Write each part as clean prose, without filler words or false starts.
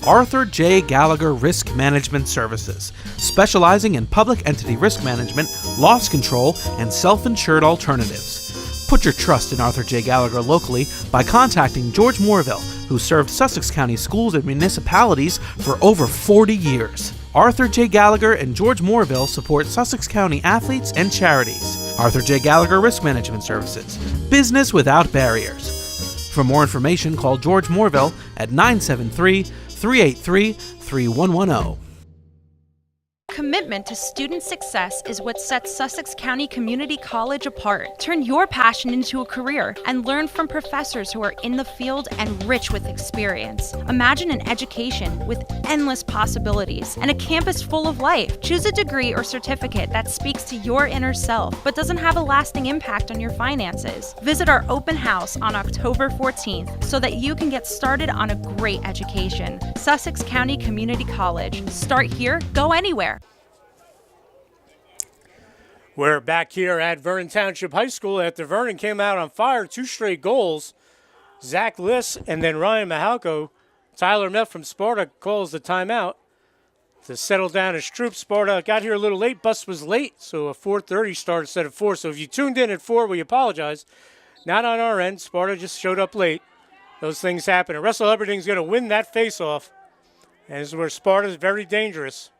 Arthur J. Gallagher Risk Management Services, specializing in public entity risk management loss control, and self-insured alternatives. Put your trust in Arthur J. Gallagher locally by contacting George Moorville, who served Sussex County schools and municipalities for over 40 years. Arthur J. Gallagher and George Moorville support Sussex County athletes and charities. Arthur J. Gallagher Risk Management Services. Business without barriers. For more information, call George Moorville at 973-383-3110. Commitment to student success is what sets Sussex County Community College apart. Turn your passion into a career and learn from professors who are in the field and rich with experience. Imagine an education with endless possibilities and a campus full of life. Choose a degree or certificate that speaks to your inner self but doesn't have a lasting impact on your finances. Visit our open house on October 14th so that you can get started on a great education. Sussex County Community College. Start here, go anywhere. We're back here at Vernon Township High School after Vernon came out on fire, 2 straight goals. Zach Liss and then Ryan Mahalko. Tyler Neff from Sparta calls the timeout to settle down his troops. Sparta got here a little late. Bus was late, so a 4:30 start instead of 4. So if you tuned in at 4, we apologize. Not on our end. Sparta just showed up late. Those things happen. And Russell Hubbarding's going to win that faceoff. And this is where Sparta's very dangerous.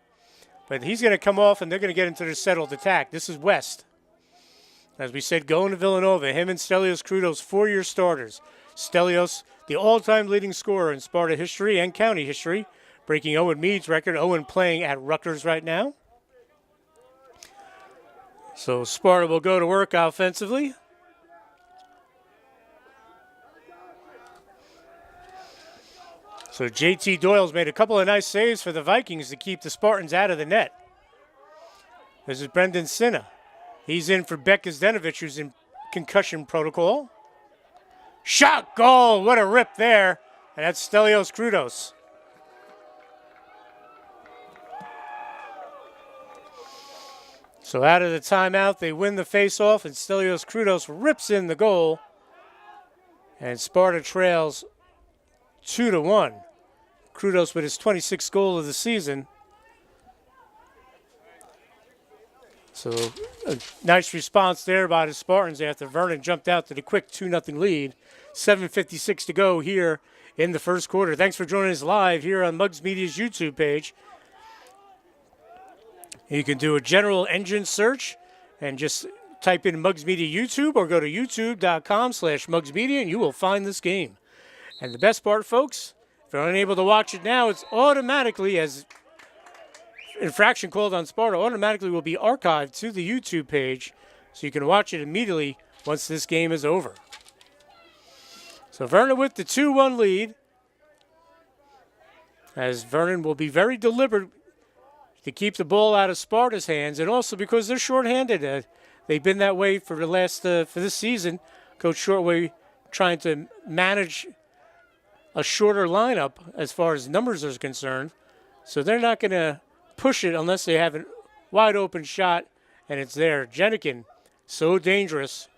But he's going to come off, and they're going to get into their settled attack. This is West. As we said, going to Villanova. Him and Stelios Krudos, 4-year starters. Stelios, the all-time leading scorer in Sparta history and county history, breaking Owen Mead's record. Owen playing at Rutgers right now. So Sparta will go to work offensively. So JT Doyle's made a couple of nice saves for the Vikings to keep the Spartans out of the net. This is Brendan Sinna. He's in for Beck Zdenovich, who's in concussion protocol. Shot, goal, what a rip there. And that's Stelios Krudos. So out of the timeout, they win the faceoff, and Stelios Krudos rips in the goal. And Sparta trails 2-1. Krudos with his 26th goal of the season. So a nice response there by the Spartans after Vernon jumped out to the quick 2-0 lead. 7:56 to go here in the first quarter. Thanks for joining us live here on Muggs Media's YouTube page. You can do a general engine search and just type in Muggs Media YouTube or go to youtube.com/Muggs Media and you will find this game. And the best part, folks, if you're unable to watch it now, it's automatically, as infraction called on Sparta, automatically will be archived to the YouTube page so you can watch it immediately once this game is over. So Vernon with the 2-1 lead, as Vernon will be very deliberate to keep the ball out of Sparta's hands, and also because they're shorthanded. They've been that way for the last for this season. Coach Shortway trying to manage a shorter lineup as far as numbers are concerned. So they're not going to push it unless they have a wide open shot and it's there. Jenikin, so dangerous.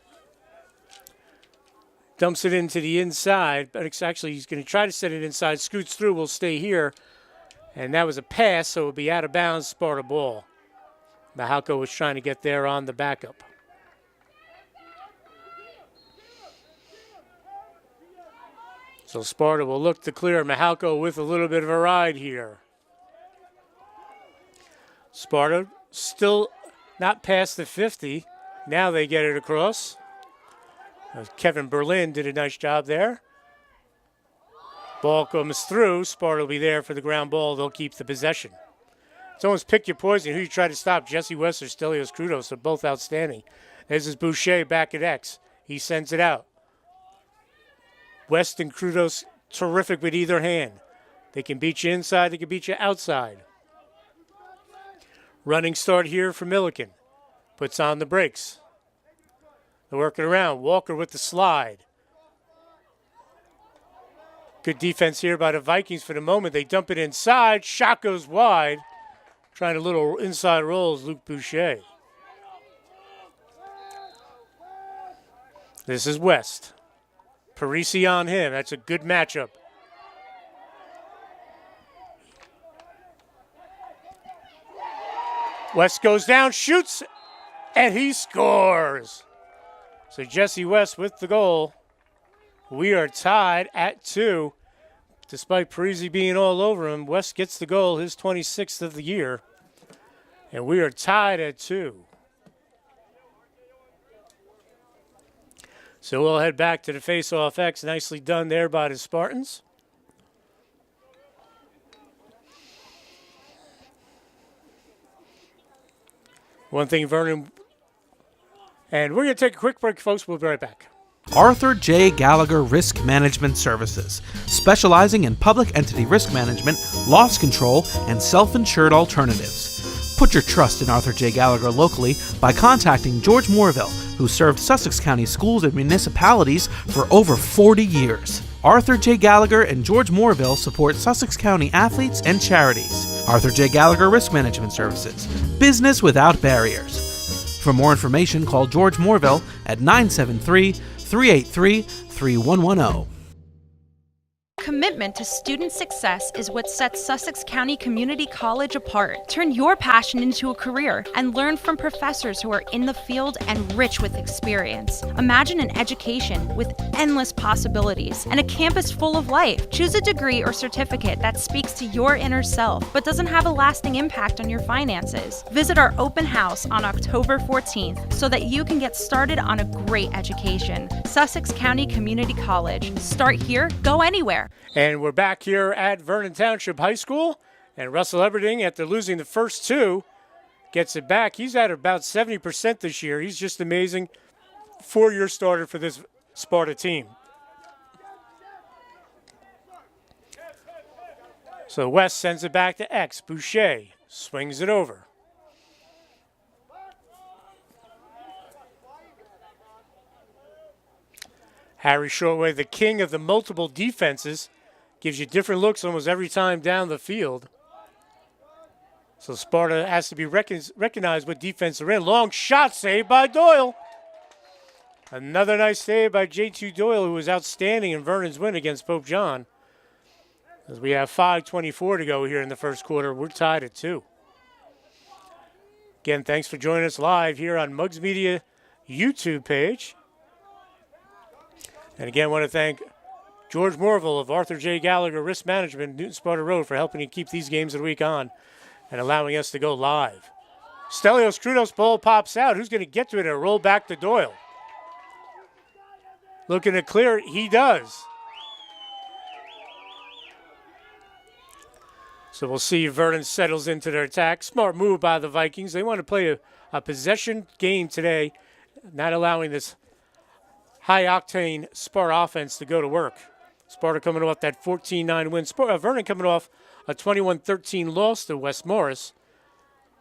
Dumps it into the inside, but it's actually he's going to try to set it inside. Scoots through, will stay here. And that was a pass, so it will be out of bounds, Sparta ball. Mahalko was trying to get there on the backup. So Sparta will look to clear. Mahalko with a little bit of a ride here. Sparta still not past the 50. Now they get it across. Kevin Berlin did a nice job there. Ball comes through. Sparta will be there for the ground ball. They'll keep the possession. It's almost pick your poison. Who you try to stop? Jesse West or Stelios Krudos. They're both outstanding. There's his Boucher back at X. He sends it out. West and Krudos terrific with either hand. They can beat you inside. They can beat you outside. Running start here for Milliken. Puts on the brakes. They're working around. Walker with the slide. Good defense here by the Vikings for the moment. They dump it inside. Shot goes wide. Trying a little inside rolls, Luke Boucher. This is West. Parisi on him. That's a good matchup. West goes down, shoots, And he scores. So Jesse West with the goal. We are tied at 2. Despite Parisi being all over him, West gets the goal, his 26th of the year. And we are tied at 2. So we'll head back to the face-off X. Nicely done there by the Spartans. One thing, Vernon. And we're going to take a quick break, folks. We'll be right back. Arthur J. Gallagher Risk Management Services, specializing in public entity risk management, loss control, and self-insured alternatives. Put your trust in Arthur J. Gallagher locally by contacting George Morville, who served Sussex County schools and municipalities for over 40 years. Arthur J. Gallagher and George Morville support Sussex County athletes and charities. Arthur J. Gallagher Risk Management Services, business without barriers. For more information, call George Morville at 973-383-3110. Commitment to student success is what sets Sussex County Community College apart. Turn your passion into a career and learn from professors who are in the field and rich with experience. Imagine an education with endless possibilities and a campus full of life. Choose a degree or certificate that speaks to your inner self but doesn't have a lasting impact on your finances. Visit our open house on October 14th so that you can get started on a great education. Sussex County Community College. Start here, go anywhere. And we're back here at Vernon Township High School. And Russell Everding, after losing the first 2, gets it back. He's at about 70% this year. He's just amazing. 4-year starter for this Sparta team. So West sends it back to X. Boucher swings it over. Harry Shortway, the king of the multiple defenses, gives you different looks almost every time down the field. So Sparta has to be recognized what defense they're in. Long shot saved by Doyle. Another nice save by J.T. Doyle, who was outstanding in Vernon's win against Pope John. As we have 5:24 to go here in the first quarter, we're tied at 2. Again, thanks for joining us live here on Muggs Media YouTube page. And again, I want to thank George Morville of Arthur J. Gallagher Risk Management, Newton Sparta Road, for helping to keep these games of the week on and allowing us to go live. Stelios Krudos ball pops out. Who's going to get to it and roll back to Doyle? Looking to clear it. He does. So we'll see if Vernon settles into their attack. Smart move by the Vikings. They want to play a possession game today, not allowing this high-octane Sparta offense to go to work. Sparta coming off that 14-9 win. Vernon coming off a 21-13 loss to West Morris.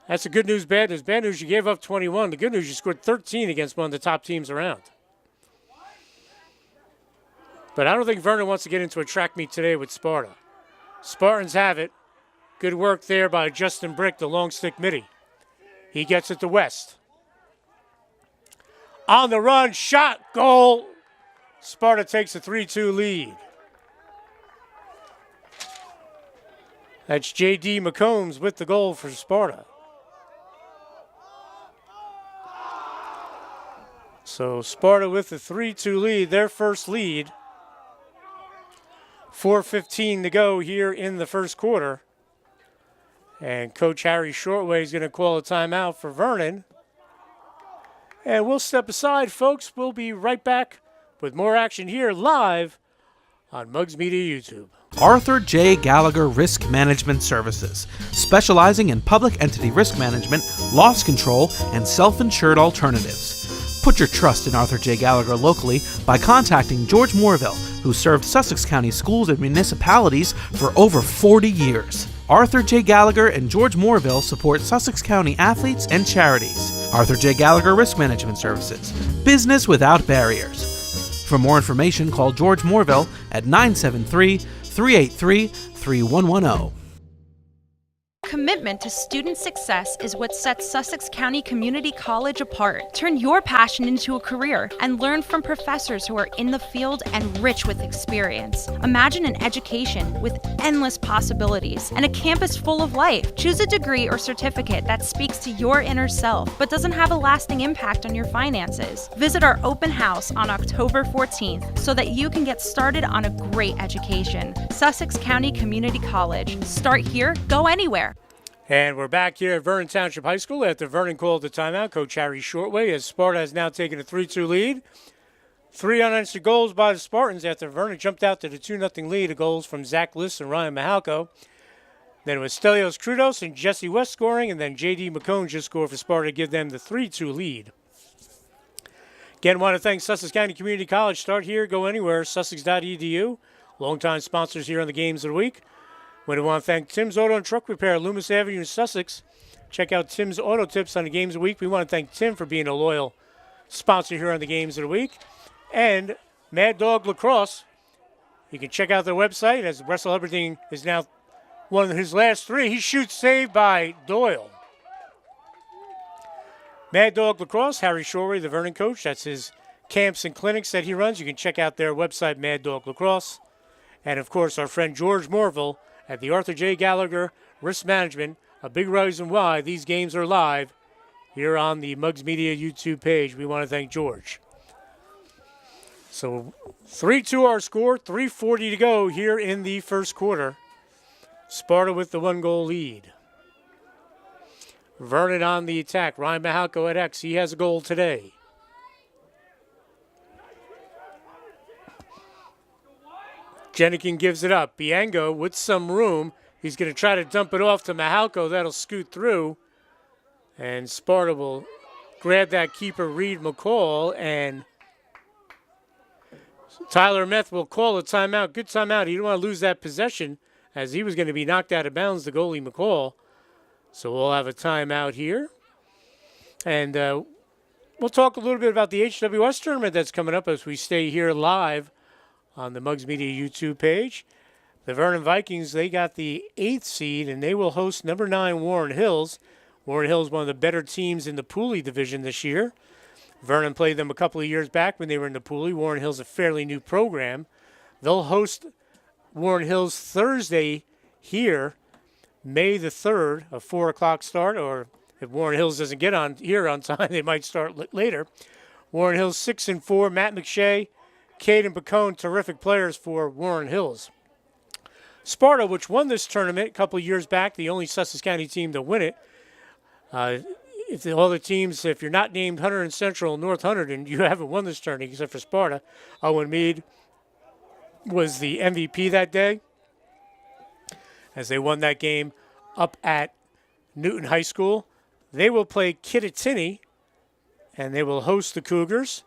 That's the good news, bad news. Bad news, you gave up 21. The good news, you scored 13 against one of the top teams around. But I don't think Vernon wants to get into a track meet today with Sparta. Spartans have it. Good work there by Justin Brick, the long stick midi. He gets it to West. On the run, shot, goal. Sparta takes a 3-2 lead. That's J.D. McCombs with the goal for Sparta. So Sparta with the 3-2 lead, their first lead. 4:15 to go here in the first quarter. And Coach Harry Shortway is going to call a timeout for Vernon. And we'll step aside, folks. We'll be right back with more action here live on Muggs Media YouTube. Arthur J. Gallagher Risk Management Services, specializing in public entity risk management, loss control, and self-insured alternatives. Put your trust in Arthur J. Gallagher locally by contacting George Morville, who served Sussex County schools and municipalities for over 40 years. Arthur J. Gallagher and George Morville support Sussex County athletes and charities. Arthur J. Gallagher Risk Management Services, business without barriers. For more information, call George Morville at 973-383-3110. commitment to student success is what sets Sussex County Community College apart. Turn your passion into a career and learn from professors who are in the field and rich with experience. Imagine an education with endless possibilities and a campus full of life. Choose a degree or certificate that speaks to your inner self but doesn't have a lasting impact on your finances. Visit our open house on October 14th so that you can get started on a great education. Sussex County Community College. Start here, go anywhere. And we're back here at Vernon Township High School after Vernon called the timeout. Coach Harry Shortway, as Sparta has now taken a 3-2 lead. 3 unanswered goals by the Spartans after Vernon jumped out to the 2-0 lead. The goals from Zach Liss and Ryan Mahalko. Then it was Stelios Krudos and Jesse West scoring, and then J.D. McCone just scored for Sparta to give them the 3-2 lead. Again, want to thank Sussex County Community College. Start here, go anywhere, sussex.edu. Longtime sponsors here on the Games of the Week. We want to thank Tim's Auto and Truck Repair, Loomis Avenue in Sussex. Check out Tim's Auto Tips on the Games of the Week. We want to thank Tim for being a loyal sponsor here on the Games of the Week. And Mad Dog Lacrosse. You can check out their website as Russell Hubbarding is now one of his last 3. He shoots saved by Doyle. Mad Dog Lacrosse, Harry Shorey, the Vernon coach. That's his camps and clinics that he runs. You can check out their website, Mad Dog Lacrosse. And, of course, our friend George Morville at the Arthur J. Gallagher Risk Management. A big reason why these games are live here on the Mugs Media YouTube page. We want to thank George. So 3-2 our score, 3:40 to go here in the first quarter. Sparta with the 1-goal lead. Vernon on the attack. Ryan Mahalko at X. He has a goal today. Jenikin gives it up. Biango with some room. He's going to try to dump it off to Mahalko. That'll scoot through. And Sparta will grab that keeper, Reed McCall, and Tyler Meth will call a timeout. Good timeout. He didn't want to lose that possession as he was going to be knocked out of bounds, the goalie McCall. So we'll have a timeout here. And we'll talk a little bit about the HWS tournament that's coming up as we stay here live on the Mugs Media YouTube page. The Vernon Vikings, they got the 8th seed, and they will host number 9 Warren Hills. Warren Hills, one of the better teams in the Pooley division this year. Vernon played them a couple of years back when they were in the Pooley. Warren Hills, a fairly new program. They'll host Warren Hills Thursday here, May the 3rd, a 4 o'clock start, or if Warren Hills doesn't get on here on time, they might start later. Warren Hills 6-4, Matt McShay, Caden Bacone, terrific players for Warren Hills. Sparta, which won this tournament a couple of years back, the only Sussex County team to win it. If all the teams, if you're not named Hunter and Central, North Hunterdon, you haven't won this tournament except for Sparta. Owen Mead was the MVP that day as they won that game up at Newton High School. They will play Kittatinny, and they will host the Cougars,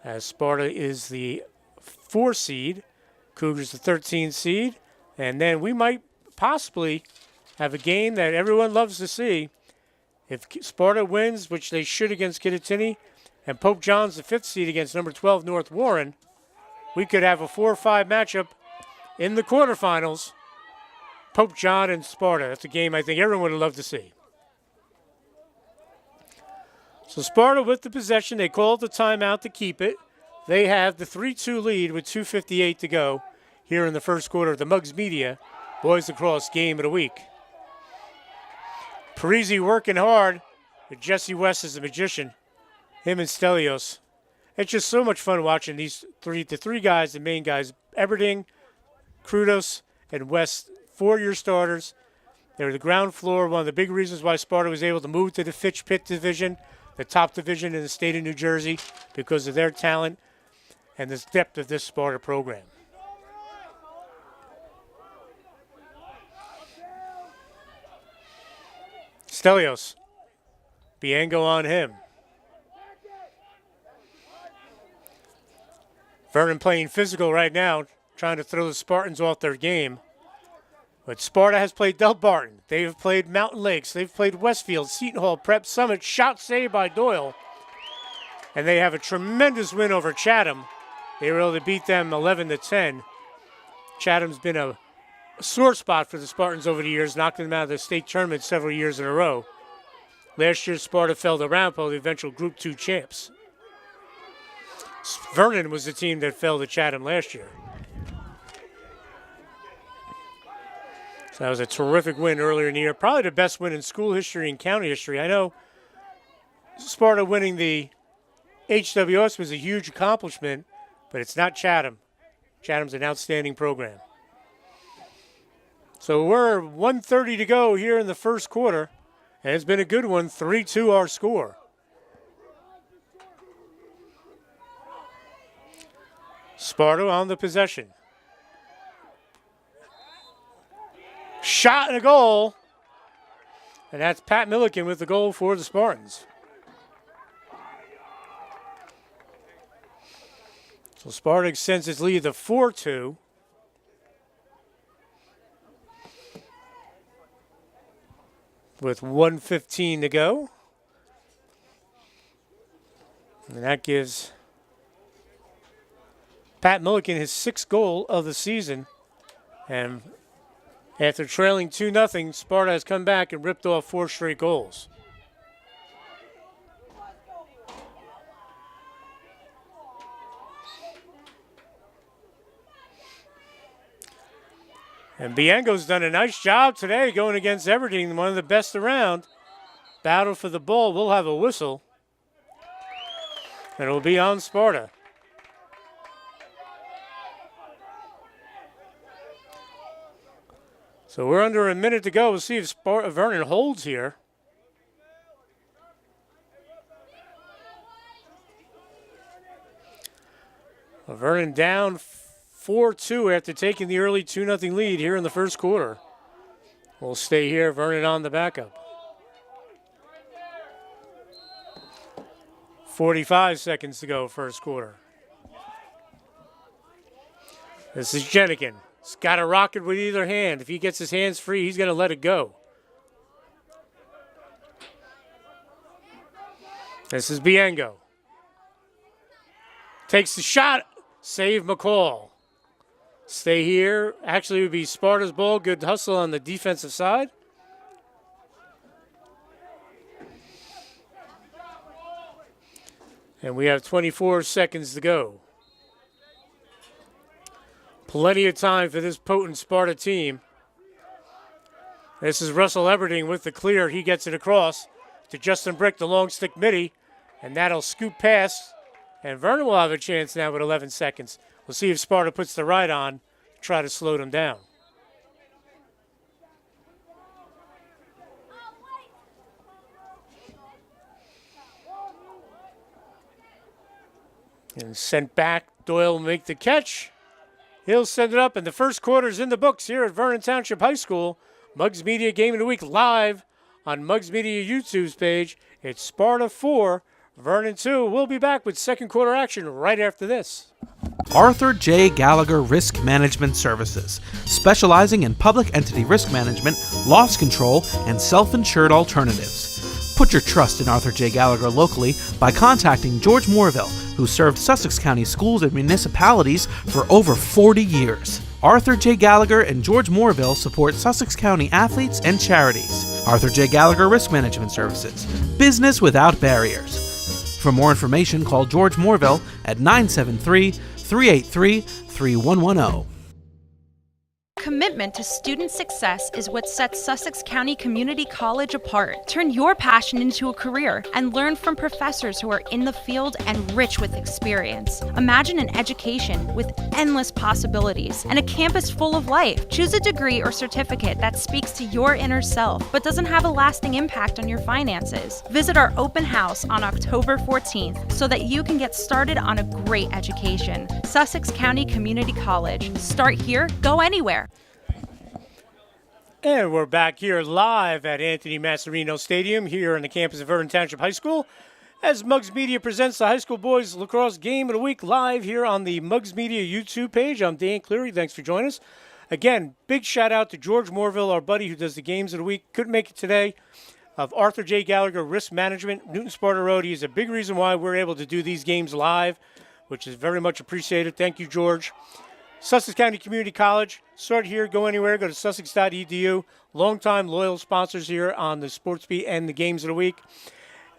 as Sparta is the 4 seed, Cougars the 13 seed. And then we might possibly have a game that everyone loves to see. If Sparta wins, which they should against Kittatinny, and Pope John's the 5th seed against number 12 North Warren, we could have a 4-5 matchup in the quarterfinals. Pope John and Sparta. That's a game I think everyone would love to see. So Sparta with the possession. They called the timeout to keep it. They have the 3-2 lead with 2:58 to go here in the first quarter of the Mugs Media Boys Lacrosse Game of the Week. Parisi working hard, but Jesse West is a magician. Him and Stelios. It's just so much fun watching the three guys, the main guys, Everding, Krudos, and West, 4-year starters. They're the ground floor, one of the big reasons why Sparta was able to move to the Fitch Pitt division, the top division in the state of New Jersey, because of their talent and the depth of this Sparta program. Stelios. Biango on him. Vernon playing physical right now, trying to throw the Spartans off their game. But Sparta has played Delbarton. They've played Mountain Lakes. They've played Westfield, Seton Hall, Prep, Summit. Shot saved by Doyle. And they have a tremendous win over Chatham. They were able to beat them 11-10. Chatham's been a sore spot for the Spartans over the years, knocking them out of the state tournament several years in a row. Last year, Sparta fell to Ramapo, the eventual Group 2 champs. Vernon was the team that fell to Chatham last year. So that was a terrific win earlier in the year. Probably the best win in school history and county history. I know Sparta winning the HWS was a huge accomplishment, but it's not Chatham. Chatham's an outstanding program. So we're 1:30 to go here in the first quarter, and it's been a good one, 3-2 our score. Sparta on the possession. Shot and a goal, and that's Pat Milliken with the goal for the Spartans. So Sparta extends its lead to 4-2. With 1:15 to go. And that gives Pat Milliken his 6th goal of the season. And after trailing 2-0, Sparta has come back and ripped off 4 straight goals. And Bianco's done a nice job today going against Everdeen, one of the best around. Battle for the ball. We'll have a whistle. And it'll be on Sparta. So we're under a minute to go. We'll see if Vernon holds here. Well, Vernon down 4-2 after taking the early 2-0 lead here in the first quarter. We'll stay here. Vernon on the backup. 45 seconds to go, first quarter. This is Jenikin. He's got to rock it with either hand. If he gets his hands free, he's going to let it go. This is Bianco. Takes the shot. Save McCall. Stay here. Actually, it would be Sparta's ball. Good hustle on the defensive side. And we have 24 seconds to go. Plenty of time for this potent Sparta team. This is Russell Everding with the clear. He gets it across to Justin Brick, the long stick midi, and that'll scoop past. And Vernon will have a chance now with 11 seconds. We'll see if Sparta puts the right on, try to slow them down. And sent back. Doyle will make the catch. He'll send it up, and the first quarter's in the books here at Vernon Township High School. Muggs Media Game of the Week live on Muggs Media YouTube's page. It's Sparta 4, Vernon 2. We'll be back with second quarter action right after this. Arthur J. Gallagher Risk Management Services, specializing in public entity risk management, loss control, and self-insured alternatives. Put your trust in Arthur J. Gallagher locally by contacting George Moorville, who served Sussex County schools and municipalities for over 40 years. Arthur J. Gallagher and George Moorville support Sussex County athletes and charities. Arthur J. Gallagher Risk Management Services, business without barriers. For more information, call George Moorville at 973-383-3110. Commitment to student success is what sets Sussex County Community College apart. Turn your passion into a career and learn from professors who are in the field and rich with experience. Imagine an education with endless possibilities and a campus full of life. Choose a degree or certificate that speaks to your inner self but doesn't have a lasting impact on your finances. Visit our open house on October 14th so that you can get started on a great education. Sussex County Community College. Start here, go anywhere. And we're back here live at Anthony Masserino Stadium here on the campus of Vernon Township High School as Muggs Media presents the High School Boys Lacrosse Game of the Week live here on the Muggs Media YouTube page. I'm Dan Cleary. Thanks for joining us. Again, big shout out to George Moorville, our buddy who does the games of the week. Couldn't make it today. Of Arthur J. Gallagher Risk Management, Newton Sparta Road. He is a big reason why we're able to do these games live, which is very much appreciated. Thank you, George. Sussex County Community College. Start here, go anywhere, go to sussex.edu. Longtime loyal sponsors here on the Sports Beat and the Games of the Week.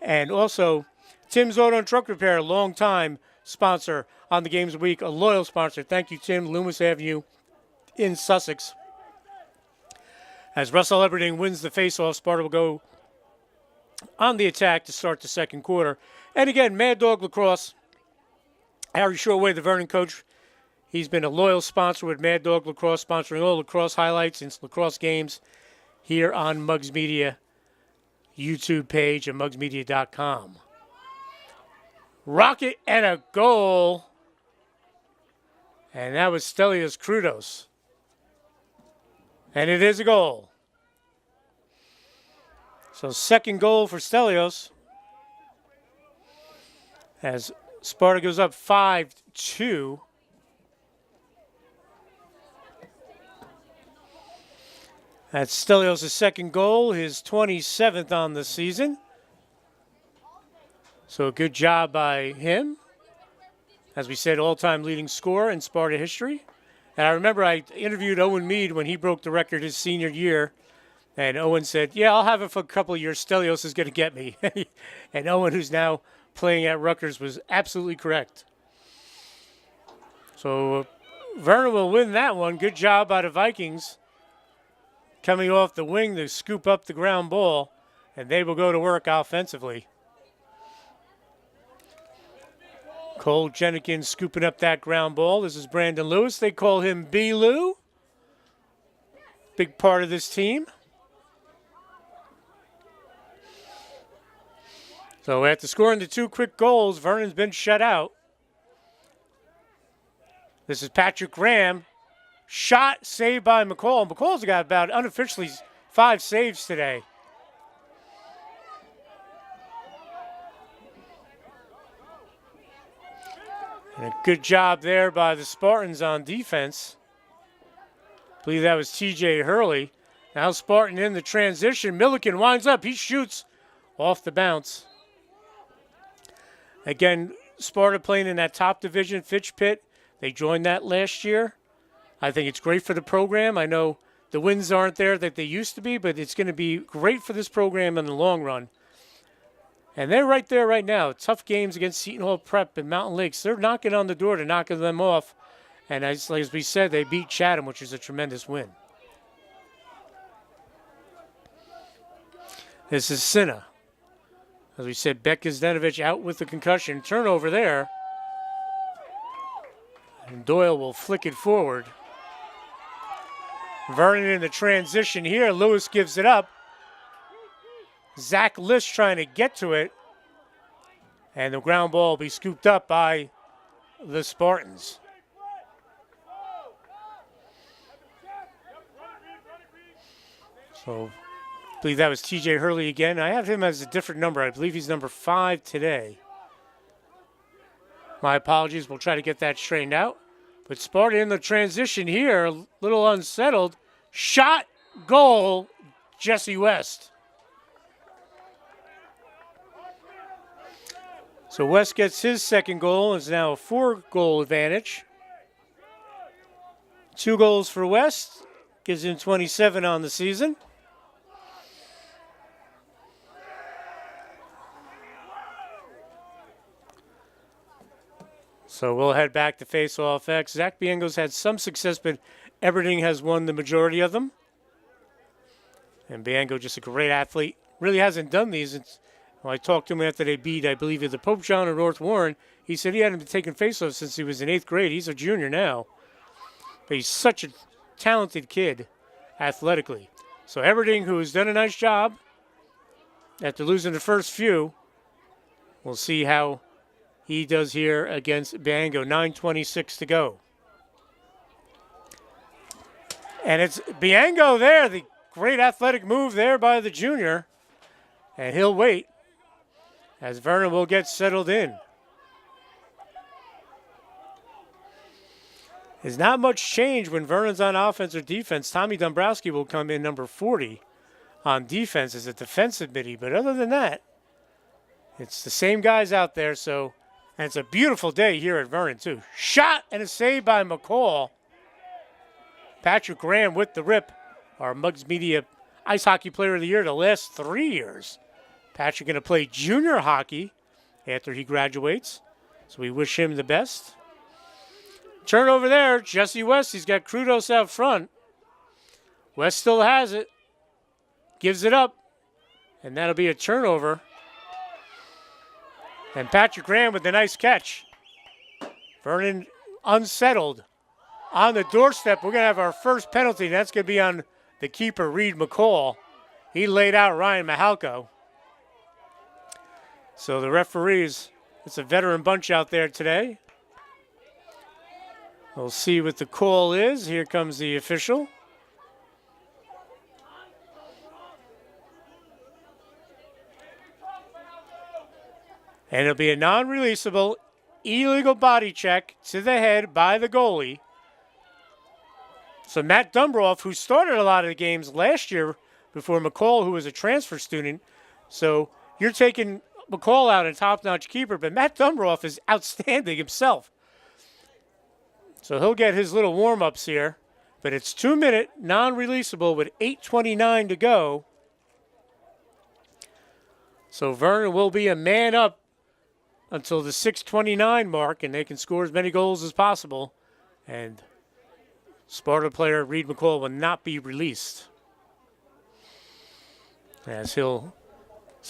And also, Tim's Auto and Truck Repair, longtime sponsor on the Games of the Week, a loyal sponsor. Thank you, Tim, Loomis Avenue in Sussex. As Russell Everding wins the faceoff, Sparta will go on the attack to start the second quarter. And again, Mad Dog Lacrosse, Harry Shoreway, the Vernon coach, he's been a loyal sponsor with Mad Dog Lacrosse, sponsoring all lacrosse highlights and lacrosse games here on Muggs Media YouTube page at muggsmedia.com. Rocket and a goal. And that was Stelios Krudos. And it is a goal. So second goal for Stelios. As Sparta goes up 5-2. That's Stelios' second goal, his 27th on the season. So a good job by him. As we said, all-time leading scorer in Sparta history. And I remember I interviewed Owen Mead when he broke the record his senior year. And Owen said, yeah, I'll have it for a couple of years. Stelios is going to get me. And Owen, who's now playing at Rutgers, was absolutely correct. So Vernon will win that one. Good job by the Vikings. Coming off the wing to scoop up the ground ball. And they will go to work offensively. Cole Jenikin scooping up that ground ball. This is Brandon Lewis. They call him B-Lou. Big part of this team. So after scoring the two quick goals, Vernon's been shut out. This is Patrick Graham. Shot, saved by McCall. McCall's got about unofficially 5 saves today. And a good job there by the Spartans on defense. I believe that was T.J. Hurley. Now Spartan in the transition. Milliken winds up. He shoots off the bounce. Again, Sparta playing in that top division, Fitch Pit. They joined that last year. I think it's great for the program. I know the wins aren't there that they used to be, but it's going to be great for this program in the long run. And they're right there right now. Tough games against Seton Hall Prep and Mountain Lakes. They're knocking on the door to knocking them off. And as we said, they beat Chatham, which is a tremendous win. This is Sinna. As we said, Beck Zdenovich out with the concussion. Turnover there. And Doyle will flick it forward. Vernon in the transition here. Lewis gives it up. Zach List trying to get to it. And the ground ball will be scooped up by the Spartans. So I believe that was T.J. Hurley again. I have him as a different number. I believe he's number 5 today. My apologies. We'll try to get that straightened out. But Sparta in the transition here, a little unsettled. Shot, goal, Jesse West. So West gets his second goal. It's now a 4-goal advantage. 2 goals for West. Gives him 27 on the season. So we'll head back to face-off X. Zach Biengo's had some success, but Everding has won the majority of them. And Biengo, just a great athlete. Really hasn't done these. When I talked to him after they beat, I believe, either Pope John or North Warren. He said he hadn't been taking face-offs since he was in 8th grade. He's a junior now. But he's such a talented kid athletically. So Everding, who has done a nice job after losing the first few, we'll see how he does here against Biengo. 9:26 to go. And it's Biengo there, the great athletic move there by the junior. And he'll wait as Vernon will get settled in. There's not much change when Vernon's on offense or defense. Tommy Dombrowski will come in number 40 on defense as a defensive middie. But other than that, it's the same guys out there. So, and it's a beautiful day here at Vernon, too. Shot and a save by McCall. Patrick Graham with the rip, our Muggs Media Ice Hockey Player of the Year the last 3 years. Patrick going to play junior hockey after he graduates, so we wish him the best. Turnover there, Jesse West, he's got Krudos out front. West still has it, gives it up, and that'll be a turnover. And Patrick Graham with a nice catch. Vernon unsettled. On the doorstep, we're going to have our first penalty. That's going to be on the keeper, Reed McCall. He laid out Ryan Mahalko. So the referees, it's a veteran bunch out there today. We'll see what the call is. Here comes the official. And it'll be a non-releasable illegal body check to the head by the goalie. So Matt Dumbroff, who started a lot of the games last year before McCall, who was a transfer student. So you're taking McCall out, a top-notch keeper, but Matt Dumbroff is outstanding himself. So he'll get his little warm-ups here. But it's 2-minute, non-releasable with 8:29 to go. So Vernon will be a man up until the 6:29 mark, and they can score as many goals as possible. And Sparta player Reed McCall will not be released, as he'll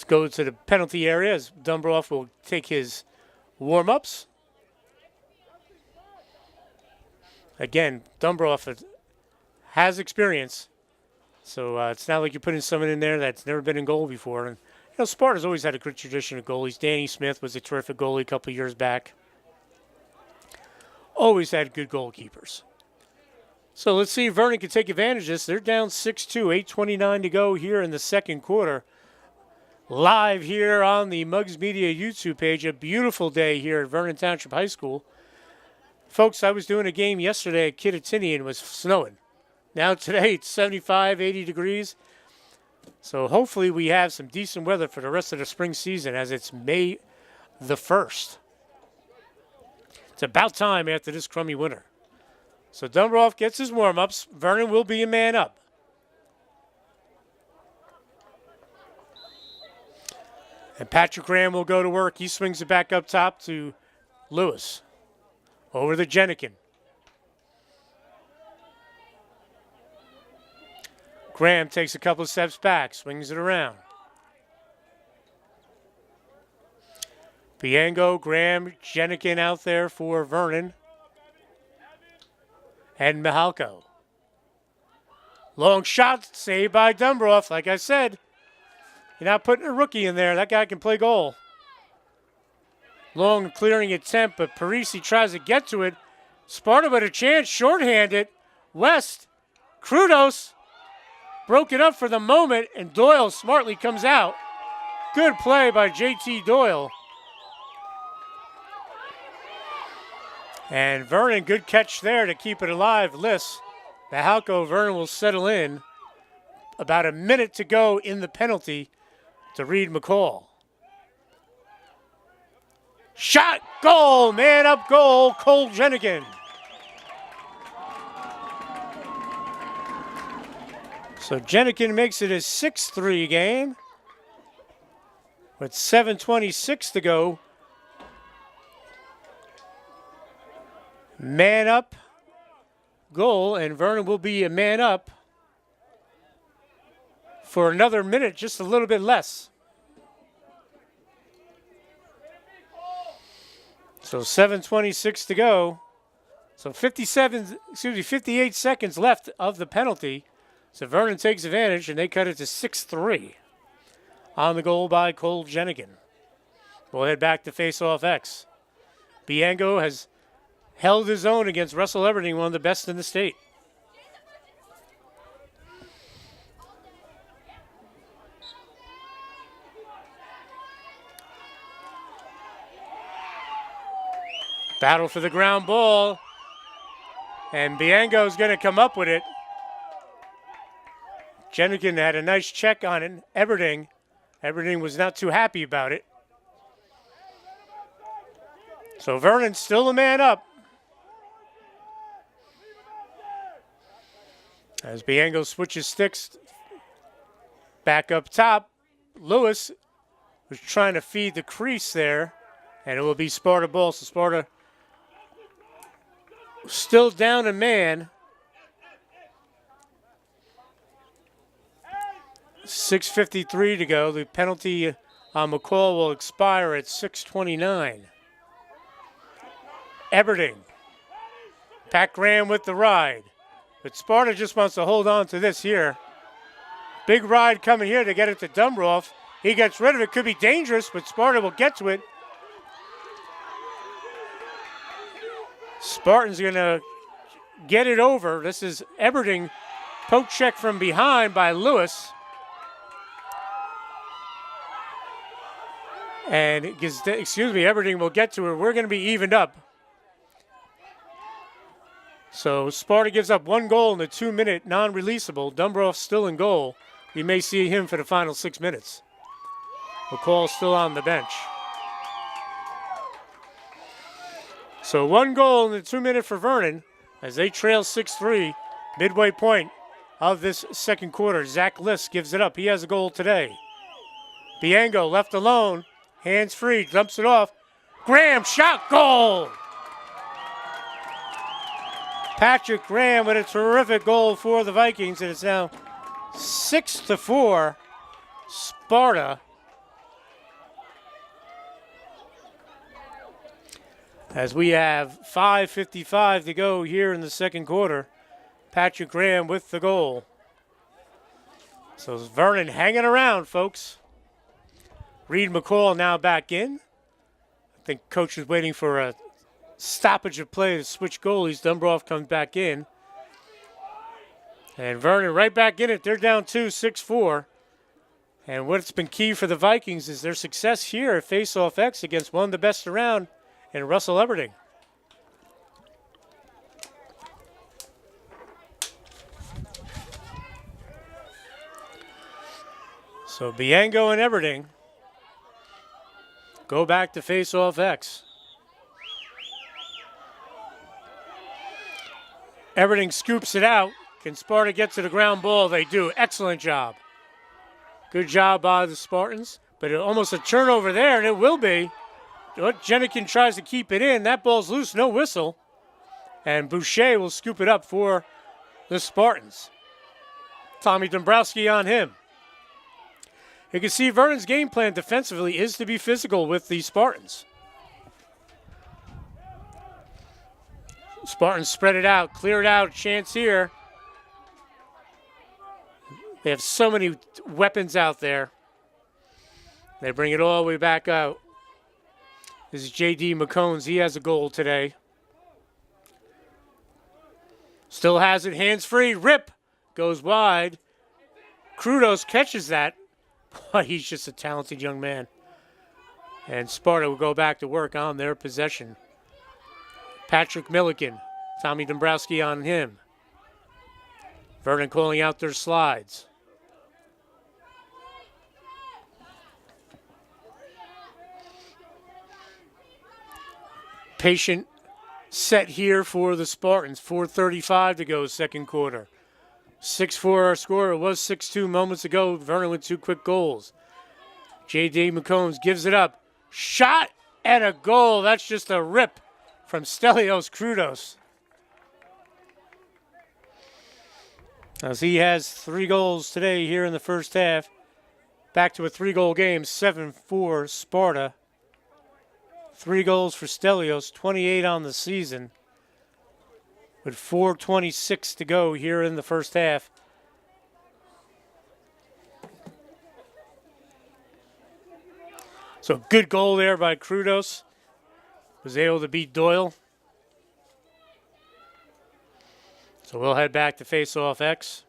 go to the penalty area as Dumbroff will take his warm-ups. Again, Dumbroff has experience, so it's not like you're putting someone in there that's never been in goal before. And Sparta's always had a good tradition of goalies. Danny Smith was a terrific goalie a couple of years back. Always had good goalkeepers. So let's see if Vernon can take advantage of this. They're down 6-2, 8:29 to go here in the second quarter. Live here on the Muggs Media YouTube page. A beautiful day here at Vernon Township High School. Folks, I was doing a game yesterday at Kittatinny and it was snowing. Now today it's 75, 80 degrees. So hopefully we have some decent weather for the rest of the spring season as it's May the 1st. It's about time after this crummy winter. So Dumbroff gets his warm-ups. Vernon will be a man up. And Patrick Graham will go to work. He swings it back up top to Lewis. Over to Jenikin. Graham takes a couple of steps back, swings it around. Biango, Graham, Jenikin out there for Vernon. And Mihalko. Long shot saved by Dumbroff. Like I said, you're not putting a rookie in there. That guy can play goal. Long clearing attempt, but Parisi tries to get to it. Sparta with a chance, shorthanded. West, Krudos broke it up for the moment, and Doyle smartly comes out. Good play by JT Doyle. And Vernon, good catch there to keep it alive. Liss, Mahalko, Vernon will settle in. About a minute to go in the penalty to Reed McCall. Shot, goal, man up goal, Cole Jenikin. So Jenikin makes it a 6-3 game with 7:26 to go. Man up goal, and Vernon will be a man up for another minute, just a little bit less. So 7:26 to go. So 58 seconds left of the penalty. So Vernon takes advantage, and they cut it to 6-3 on the goal by Cole Jenikin. We'll head back to face-off X. Biango has held his own against Russell Everding, one of the best in the state. Battle for the ground ball. And Biango's going to come up with it. Jenikin had a nice check on it. Everding was not too happy about it. So Vernon's still a man up. As Bianco switches sticks back up top, Lewis was trying to feed the crease there, and it will be Sparta ball. So Sparta still down a man. 6:53 to go. The penalty on McCall will expire at 6:29. Eberding. Pat Graham with the ride. But Sparta just wants to hold on to this here. Big ride coming here to get it to Dumbroff. He gets rid of it. Could be dangerous, but Sparta will get to it. Spartans going to get it over. This is Eberding. Poke check from behind by Lewis. And Eberding will get to it. We're going to be evened up. So Sparta gives up 1 goal in the 2-minute non-releasable. Dumbroff still in goal. We may see him for the final 6 minutes. McCall still on the bench. So 1 goal in the 2-minute for Vernon as they trail 6-3. Midway point of this second quarter. Zach Liss gives it up. He has a goal today. Bianco left alone. Hands free. Dumps it off. Graham shot. Goal! Patrick Graham with a terrific goal for the Vikings. And it's now 6-4 Sparta. As we have 5:55 to go here in the second quarter. Patrick Graham with the goal. So Vernon hanging around, folks. Reed McCall now back in. I think coach is waiting for a stoppage of play to switch goalies. Dumbroff comes back in. And Vernon right back in it. They're down 2, 6-4. And what's been key for the Vikings is their success here at Face-Off X against one of the best around in Russell Eberding. So Bianco and Eberding go back to Face-Off X. Eberding scoops it out. Can Sparta get to the ground ball? They do. Excellent job. Good job by the Spartans. But almost a turnover there, and it will be. Jenikin tries to keep it in. That ball's loose, no whistle. And Boucher will scoop it up for the Spartans. Tommy Dombrowski on him. You can see Vernon's game plan defensively is to be physical with the Spartans. Spartans spread it out, clear it out, chance here. They have so many weapons out there. They bring it all the way back out. This is J.D. McCones. He has a goal today. Still has it, hands free. Rip goes wide. Krudos catches that. Boy, he's just a talented young man. And Sparta will go back to work on their possession. Patrick Milliken, Tommy Dombrowski on him. Vernon calling out their slides. Patient set here for the Spartans. 4:35 to go, second quarter. 6-4 our score. It was 6-2 moments ago. Vernon with 2 quick goals. J.D. McCombs gives it up. Shot and a goal. That's just a rip from Stelios Krudos. As he has 3 goals today here in the first half. Back to a 3-goal game. 7-4 Sparta. 3 goals for Stelios. 28 on the season. With 4:26 to go here in the first half. So good goal there by Krudos. Was able to beat Doyle. So we'll head back to Face-Off X.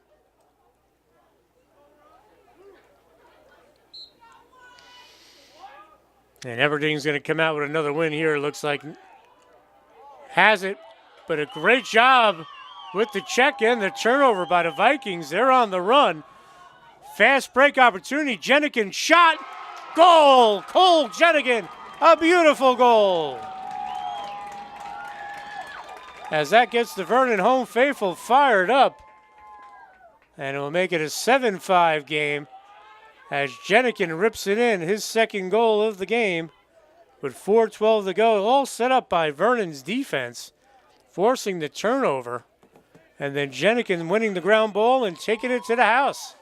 And Everding's going to come out with another win here. It looks like has it. But a great job with the check-in, the turnover by the Vikings. They're on the run. Fast break opportunity. Jenikin shot. Goal! Cole Jenikin. A beautiful goal. As that gets the Vernon home faithful fired up. And it will make it a 7-5 game as Jenikin rips it in, his second goal of the game with 4:12 to go. All set up by Vernon's defense, forcing the turnover. And then Jenikin winning the ground ball and taking it to the house.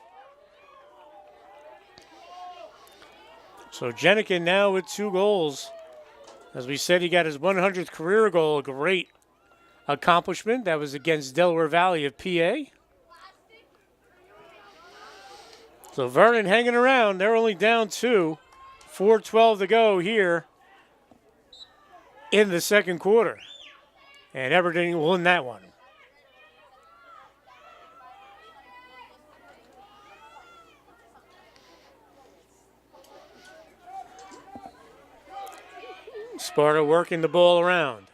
So Jenikin now with 2 goals. As we said, he got his 100th career goal. A great accomplishment. That was against Delaware Valley of PA. So Vernon hanging around. They're only down 2. 4:12 to go here in the second quarter. And Aberdeen will win that one. Sparta working the ball around.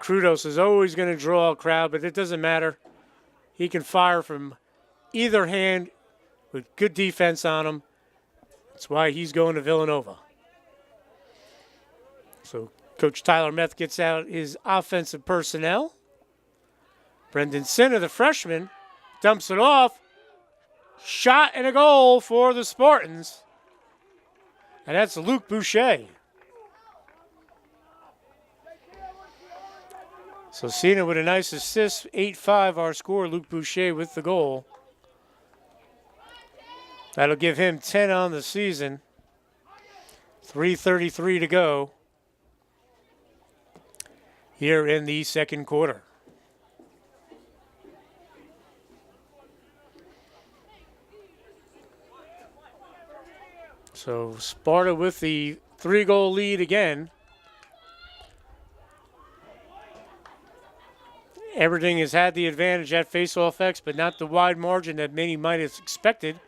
Krudos is always going to draw a crowd, but it doesn't matter. He can fire from either hand with good defense on him. That's why he's going to Villanova. So Coach Tyler Meth gets out his offensive personnel. Brendan Sinner, the freshman, dumps it off. Shot and a goal for the Spartans. And that's Luke Boucher. So Cena with a nice assist, 8-5 our score, Luke Boucher with the goal. That'll give him 10 on the season. 3:33 to go here in the second quarter. So Sparta with the 3-goal lead again. Everything has had the advantage at face-off X, but not the wide margin that many might have expected,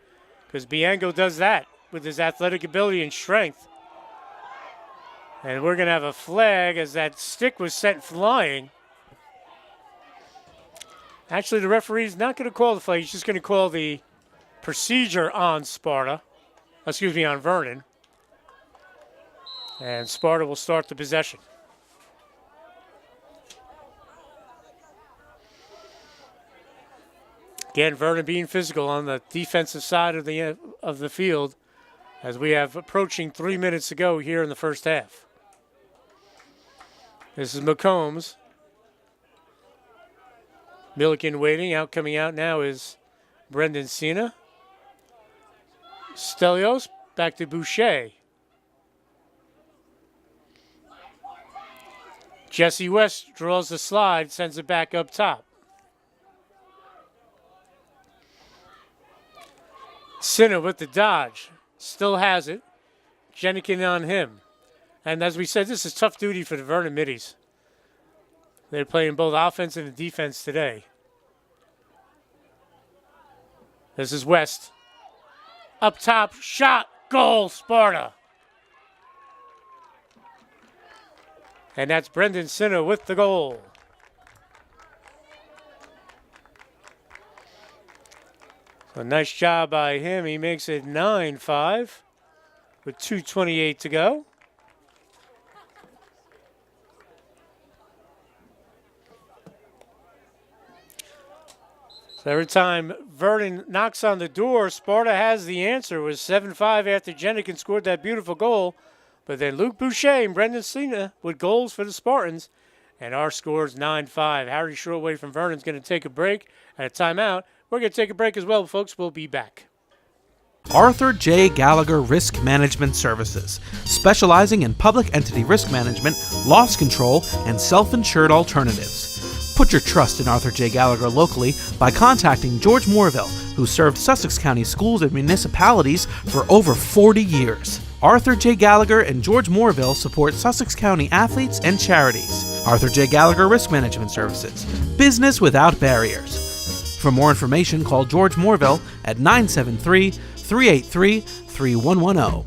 because Bianco does that with his athletic ability and strength. And we're going to have a flag as that stick was sent flying. Actually, the referee's not going to call the flag. He's just going to call the procedure on Sparta. Excuse me, on Vernon. And Sparta will start the possession. Again, Vernon being physical on the defensive side of the field as we have approaching 3 minutes to go here in the first half. This is McCombs. Milliken waiting. Coming out now is Brendan Cena. Stelios back to Boucher. Jesse West draws the slide, sends it back up top. Sinner with the dodge. Still has it. Jenikin on him. And as we said, this is tough duty for the Vernon Middies. They're playing both offense and defense today. This is West. Up top, shot, goal, Sparta. And that's Brendan Sinner with the goal. A nice job by him. He makes it 9-5 with 2:28 to go. So every time Vernon knocks on the door, Sparta has the answer. It was 7-5 after Jenikin scored that beautiful goal. But then Luke Boucher and Brendan Cena with goals for the Spartans. And our score is 9-5. Harry Shortway from Vernon's going to take a break and a timeout. We're going to take a break as well, folks. We'll be back. Arthur J. Gallagher Risk Management Services, specializing in public entity risk management, loss control, and self-insured alternatives. Put your trust in Arthur J. Gallagher locally by contacting George Morville, who served Sussex County schools and municipalities for over 40 years. Arthur J. Gallagher and George Morville support Sussex County athletes and charities. Arthur J. Gallagher Risk Management Services, business without barriers. For more information, call George Morville at 973-383-3110.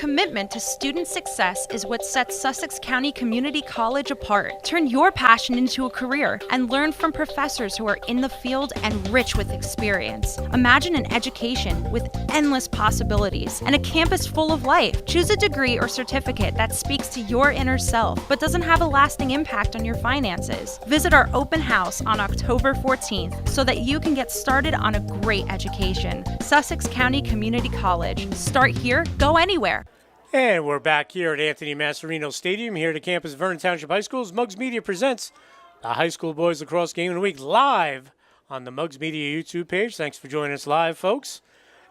commitment to student success is what sets Sussex County Community College apart. Turn your passion into a career and learn from professors who are in the field and rich with experience. Imagine an education with endless possibilities and a campus full of life. Choose a degree or certificate that speaks to your inner self but doesn't have a lasting impact on your finances. Visit our open house on October 14th so that you can get started on a great education. Sussex County Community College. Start here, go anywhere. And we're back here at Anthony Masserino Stadium, here at the campus of Vernon Township High School. Mugs Media presents the High School Boys Lacrosse Game of the Week live on the Mugs Media YouTube page. Thanks for joining us live, folks.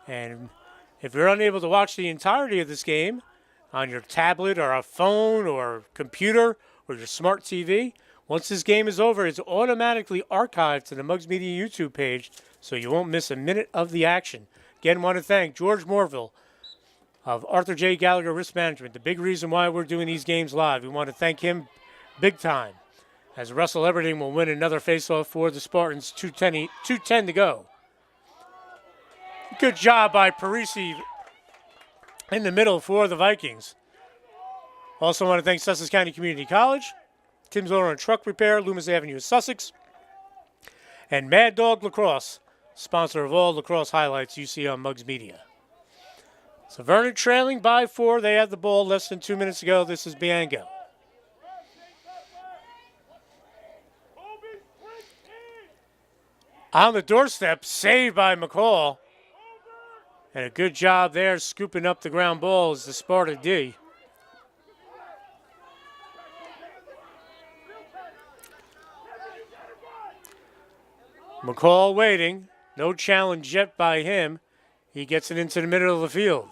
And if you're unable to watch the entirety of this game on your tablet or a phone or computer or your smart TV, once this game is over, it's automatically archived to the Mugs Media YouTube page, so you won't miss a minute of the action. Again, want to thank George Morville of Arthur J. Gallagher Risk Management, the big reason why we're doing these games live. We want to thank him big time, as Russell Everding will win another faceoff for the Spartans, 2:10 to go. Good job by Parisi in the middle for the Vikings. Also want to thank Sussex County Community College, Tim's Auto and Truck Repair, Loomis Avenue, Sussex, and Mad Dog Lacrosse, sponsor of all lacrosse highlights you see on Mugs Media. So Vernon trailing by 4. They have the ball less than 2 minutes ago. This is Bianco. On the doorstep, saved by McCall. And a good job there scooping up the ground ball is the Sparta D. McCall waiting. No challenge yet by him. He gets it into the middle of the field.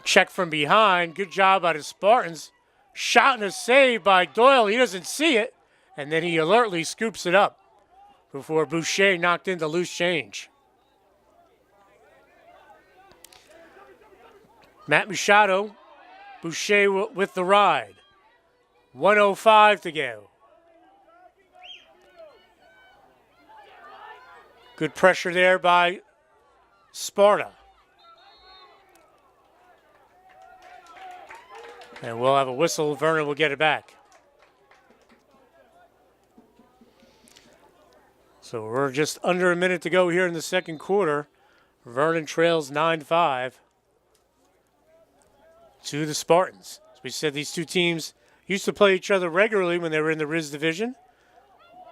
Check from behind. Good job by the Spartans. Shot and a save by Doyle. He doesn't see it. And then he alertly scoops it up before Boucher knocked into loose change. Matt Machado. Boucher with the ride. 1:05 to go. Good pressure there by Sparta. And we'll have a whistle. Vernon will get it back. So we're just under a minute to go here in the second quarter. Vernon trails 9-5 to the Spartans. As we said, these two teams used to play each other regularly when they were in the Riz division.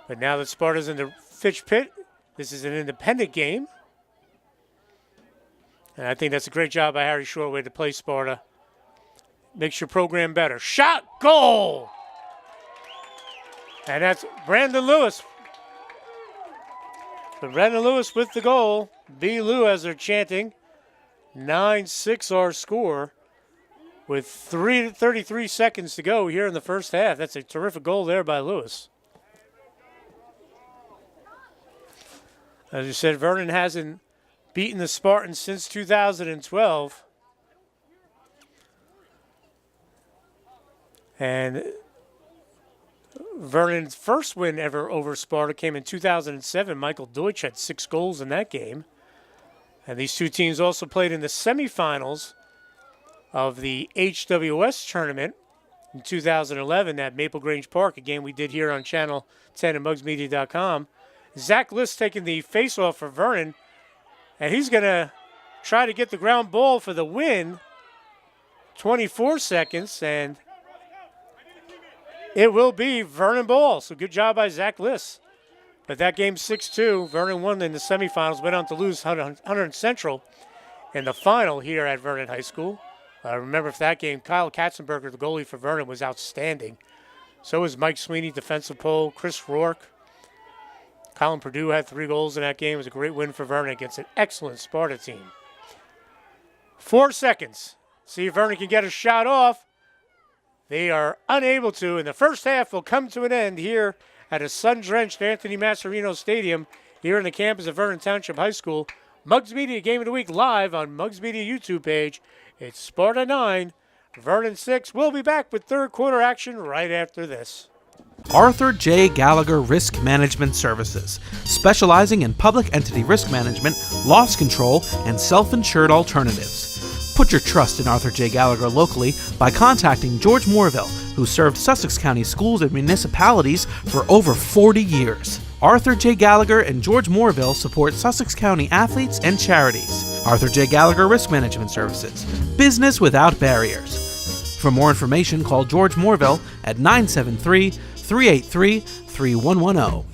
But now that Sparta's in the Fitch Pit, this is an independent game. And I think that's a great job by Harry Shortway to play Sparta. Makes your program better. Shot, goal! And that's Brandon Lewis. But Brandon Lewis with the goal. B. Lou as they're chanting. 9-6 our score. With 33 seconds to go here in the first half. That's a terrific goal there by Lewis. As you said, Vernon hasn't beaten the Spartans since 2012. And Vernon's first win ever over Sparta came in 2007. Michael Deutsch had 6 goals in that game. And these two teams also played in the semifinals of the HWS tournament in 2011 at Maple Grange Park, a game we did here on Channel 10 at mugsmedia.com. Zach List taking the faceoff for Vernon, and he's going to try to get the ground ball for the win. 24 seconds, and it will be Vernon ball. So good job by Zach List. But that game 6-2. Vernon won in the semifinals, went on to lose 100 Central in the final here at Vernon High School. Remember for that game, Kyle Katzenberger, the goalie for Vernon, was outstanding. So was Mike Sweeney, defensive pole, Chris Rourke. Colin Purdue had 3 goals in that game. It was a great win for Vernon against an excellent Sparta team. 4 seconds. See if Vernon can get a shot off. They are unable to, and the first half will come to an end here at a sun-drenched Anthony Masserino Stadium here in the campus of Vernon Township High School. Mugs Media Game of the Week live on Mugs Media YouTube page. It's Sparta 9, Vernon 6. We'll be back with third quarter action right after this. Arthur J. Gallagher Risk Management Services, specializing in public entity risk management, loss control, and self-insured alternatives. Put your trust in Arthur J. Gallagher locally by contacting George Morville, who served Sussex County schools and municipalities for over 40 years. Arthur J. Gallagher and George Morville support Sussex County athletes and charities. Arthur J. Gallagher Risk Management Services. Business without barriers. For more information, call George Morville at 973-383-3110.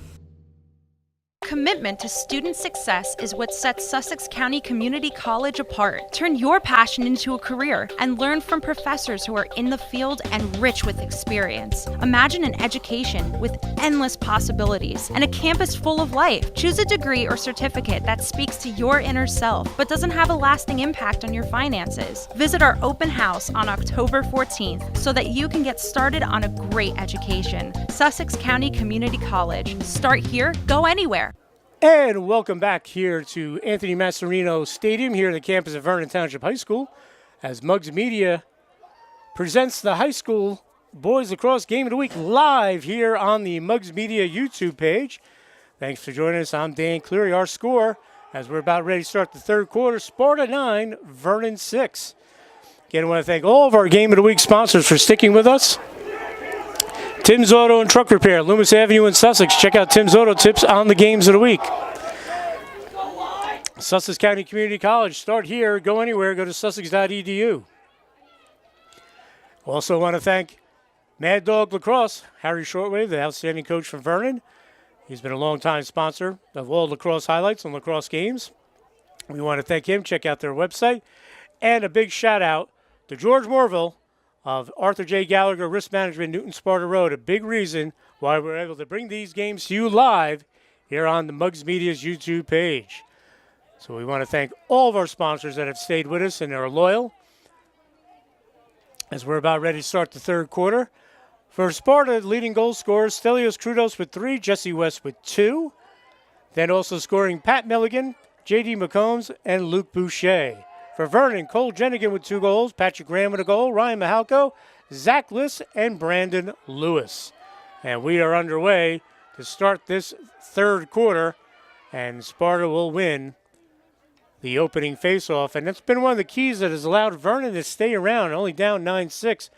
Commitment to student success is what sets Sussex County Community College apart. Turn your passion into a career and learn from professors who are in the field and rich with experience. Imagine an education with endless possibilities and a campus full of life. Choose a degree or certificate that speaks to your inner self but doesn't have a lasting impact on your finances. Visit our open house on October 14th so that you can get started on a great education. Sussex County Community College. Start here, go anywhere. And welcome back here to Anthony Masserino Stadium here on the campus of Vernon Township High School as Muggs Media presents the high school Boys Lacrosse Game of the Week live here on the Muggs Media YouTube page. Thanks for joining us. I'm Dan Cleary. Our score as we're about ready to start the third quarter, Sparta 9, Vernon 6. Again, I want to thank all of our Game of the Week sponsors for sticking with us. Tim's Auto and Truck Repair, Loomis Avenue in Sussex. Check out Tim's Auto Tips on the games of the week. Sussex County Community College, start here, go anywhere, go to sussex.edu. Also want to thank Mad Dog Lacrosse, Harry Shortwave, the outstanding coach from Vernon. He's been a longtime sponsor of all lacrosse highlights and lacrosse games. We want to thank him. Check out their website. And a big shout out to George Morville of Arthur J. Gallagher Risk Management, Newton Sparta Road, a big reason why we're able to bring these games to you live here on the Muggs Media's YouTube page. So we want to thank all of our sponsors that have stayed with us and are loyal as we're about ready to start the third quarter. For Sparta, leading goal scorers, Stelios Krudos with 3, Jesse West with 2. Then also scoring Pat Milligan, J.D. McCombs, and Luke Boucher. For Vernon, Cole Jenigan with 2 goals, Patrick Graham with a goal, Ryan Mahalko, Zach Liss, and Brandon Lewis. And we are underway to start this third quarter, and Sparta will win the opening faceoff. And that's been one of the keys that has allowed Vernon to stay around, only down 9-6.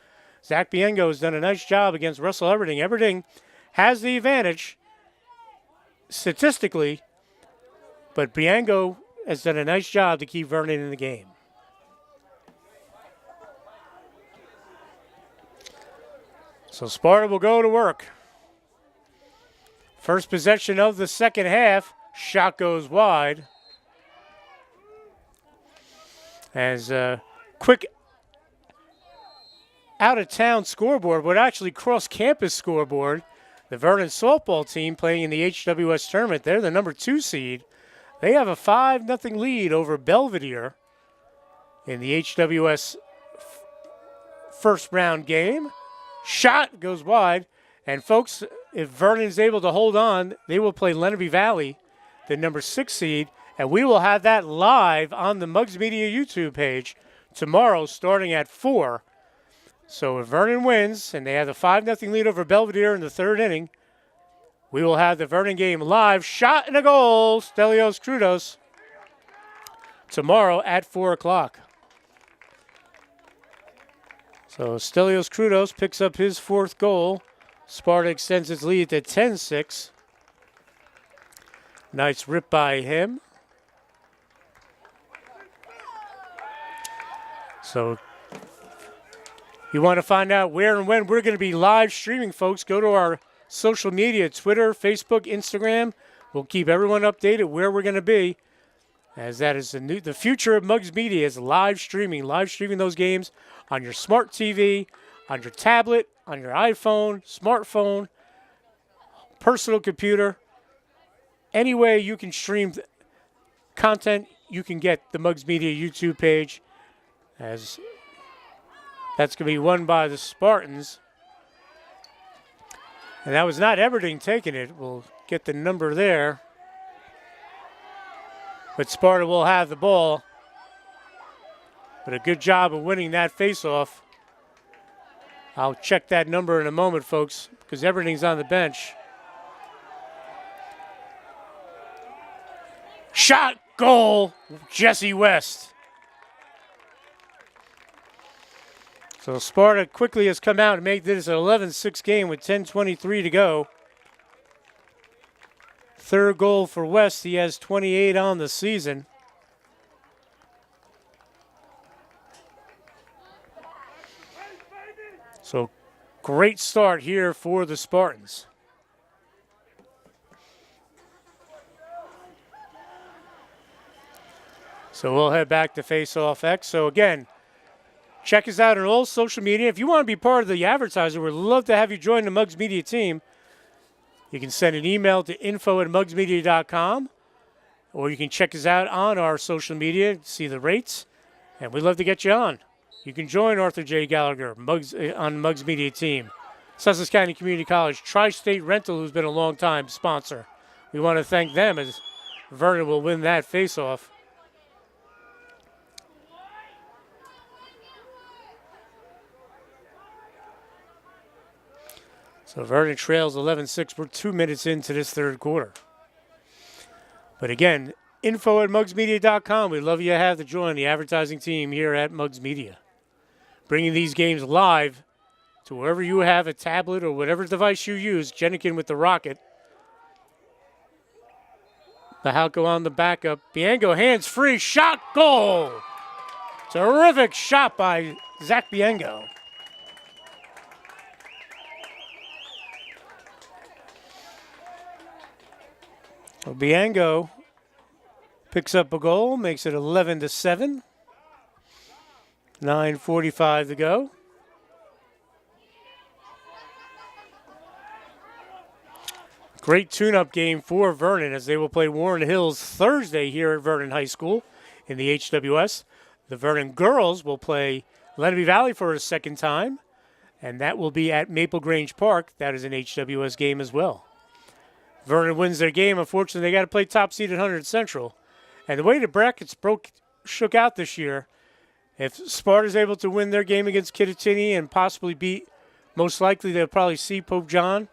Zach Biengo has done a nice job against Russell Everding. Everding has the advantage statistically, but Biengo has done a nice job to keep Vernon in the game. So Sparta will go to work. First possession of the second half. Shot goes wide. As a quick out-of-town scoreboard, but actually cross-campus scoreboard. The Vernon softball team playing in the HWS tournament. They're the number 2 seed. They have a 5-0 lead over Belvedere in the HWS first round game. Shot goes wide. And folks, if Vernon is able to hold on, they will play Lenape Valley, the number 6 seed. And we will have that live on the Muggs Media YouTube page tomorrow starting at 4. So if Vernon wins and they have a 5-0 lead over Belvedere in the third inning, we will have the Vernon game live. Shot and a goal, Stelios Krudos, tomorrow at 4 o'clock. So Stelios Krudos picks up his 4th goal. Sparta extends its lead to 10-6. Nice rip by him. So you want to find out where and when we're going to be live streaming, folks, go to our social media, Twitter, Facebook, Instagram. We'll keep everyone updated where we're going to be, as that is the future of Muggs Media is live streaming those games on your smart TV, on your tablet, on your iPhone, smartphone, personal computer. Any way you can stream content, you can get the Muggs Media YouTube page, as that's going to be won by the Spartans. And that was not Everding taking it. We'll get the number there. But Sparta will have the ball. But a good job of winning that faceoff. I'll check that number in a moment, folks, because everything's on the bench. Shot, goal, Jesse West. So Sparta quickly has come out and made this an 11-6 game with 10:23 to go. Third goal for West. He has 28 on the season. So great start here for the Spartans. So we'll head back to Face-Off X. So again, check us out on all social media. If you want to be part of the advertiser, we'd love to have you join the Mugs Media team. You can send an email to info@mugsmedia.com, or you can check us out on our social media to see the rates, and we'd love to get you on. You can join Arthur J. Gallagher on the Mugs Media team. Sussex County Community College, Tri-State Rental, who's been a long-time sponsor. We want to thank them as Vernon will win that face-off. So Vernon trails 11-6. We're 2 minutes into this third quarter. But again, info@mugsmedia.com. We'd love you to have to join the advertising team here at Mugs Media. Bringing these games live to wherever you have a tablet or whatever device you use. Jenikin with the rocket. Bahalko on the backup. Biango hands free. Shot, goal. Terrific shot by Zach Biango. So Biango picks up a goal, makes it 11-7. 9:45 to go. Great tune-up game for Vernon as they will play Warren Hills Thursday here at Vernon High School in the HWS. The Vernon girls will play Lenape Valley for a second time, and that will be at Maple Grange Park. That is an HWS game as well. Vernon wins their game. Unfortunately, they got to play top seed at 100 Central. And the way the brackets shook out this year, if Sparta's able to win their game against Kittatinny and possibly beat, most likely they'll probably see Pope John,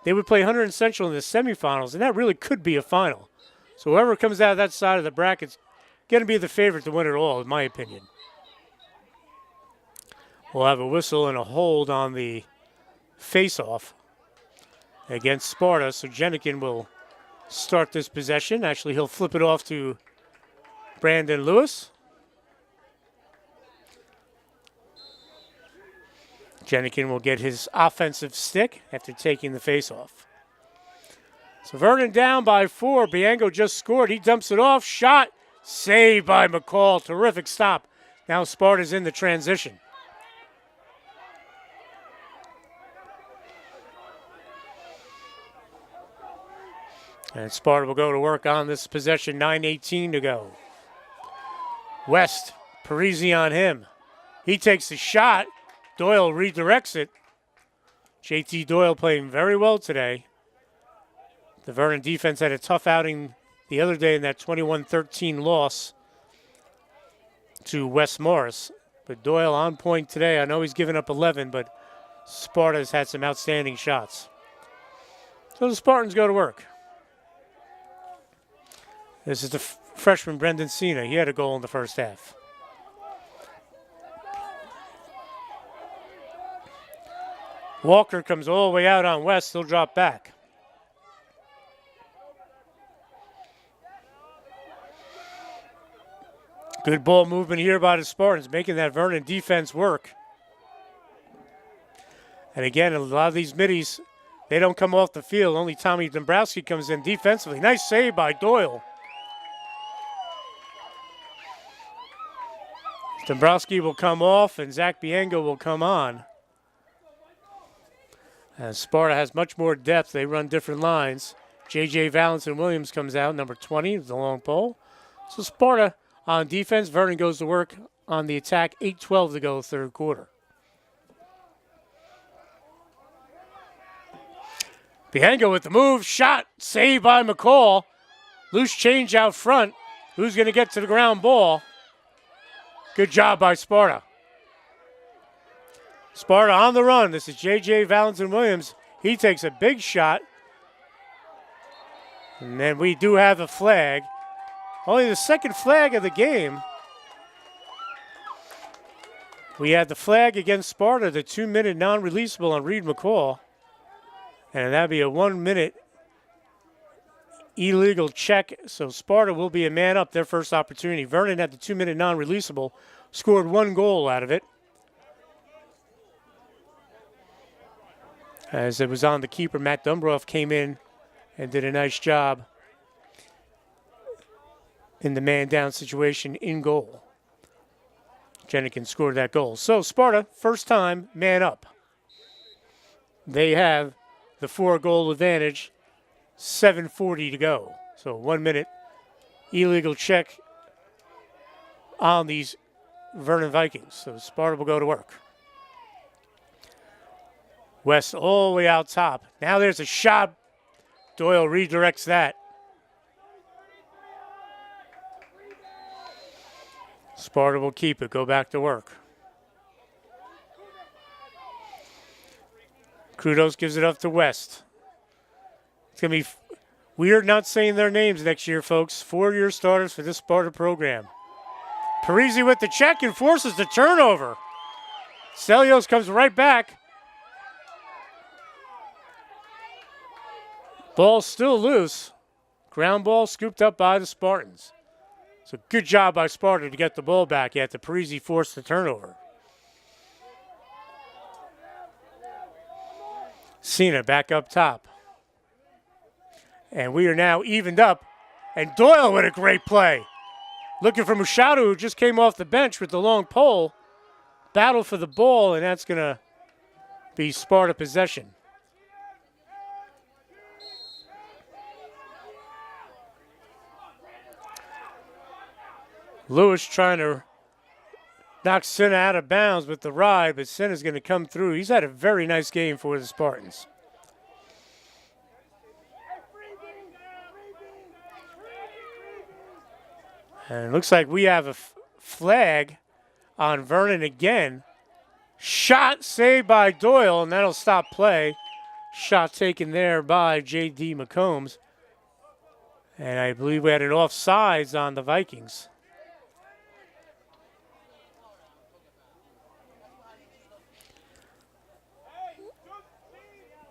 they would play 100 Central in the semifinals, and that really could be a final. So whoever comes out of that side of the bracket's going to be the favorite to win it all, in my opinion. We'll have a whistle and a hold on the face-off against Sparta. So Jenikin will start this possession. Actually, he'll flip it off to Brandon Lewis. Jenikin will get his offensive stick after taking the face-off. So Vernon down by 4. Biango just scored. He dumps it off. Shot. Saved by McCall. Terrific stop. Now Sparta's in the transition. And Sparta will go to work on this possession. 9:18 to go. West, Parisi on him. He takes the shot. Doyle redirects it. JT Doyle playing very well today. The Vernon defense had a tough outing the other day in that 21-13 loss to West Morris. But Doyle on point today. I know he's given up 11, but Sparta's had some outstanding shots. So the Spartans go to work. This is the freshman Brendan Cena. He had a goal in the first half. Walker comes all the way out on West. He'll drop back. Good ball movement here by the Spartans, making that Vernon defense work. And again, a lot of these middies, they don't come off the field. Only Tommy Dombrowski comes in defensively. Nice save by Doyle. Dombrowski will come off, and Zach Biango will come on. And Sparta has much more depth. They run different lines. J.J. Valentin Williams comes out, number 20, with the long pole. So Sparta on defense. Vernon goes to work on the attack. 8:12 to go, third quarter. Biango with the move. Shot. Saved by McCall. Loose change out front. Who's going to get to the ground ball? Good job by Sparta. Sparta on the run. This is J.J. Valentin Williams. He takes a big shot. And then we do have a flag. Only the second flag of the game. We had the flag against Sparta, the 2-minute non-releasable on Reed McCall. And that'd be a 1-minute illegal check. So Sparta will be a man up, their first opportunity. Vernon had the 2-minute non-releasable, scored 1 goal out of it. As it was on the keeper, Matt Dumbroff came in and did a nice job in the man-down situation in goal. Jennings scored that goal. So Sparta, first time, man up. They have the 4-goal advantage, 7:40 to go. So 1 minute illegal check on these Vernon Vikings. So Sparta will go to work. West all the way out top. Now there's a shot. Doyle redirects that. Sparta will keep it, go back to work. Krudos gives it up to West. It's going to be weird not saying their names next year, folks. 4-year starters for this Sparta program. Parisi with the check and forces the turnover. Stelios comes right back. Ball still loose. Ground ball scooped up by the Spartans. So good job by Sparta to get the ball back after Parisi forced the turnover. Cena back up top. And we are now evened up. And Doyle with a great play. Looking for Mushadu, who just came off the bench with the long pole. Battle for the ball, and that's going to be Sparta possession. Lewis trying to knock Senna out of bounds with the ride, but Senna's going to come through. He's had a very nice game for the Spartans. And it looks like we have a flag on Vernon again. Shot saved by Doyle, and that'll stop play. Shot taken there by J.D. McCombs. And I believe we had an offsides on the Vikings.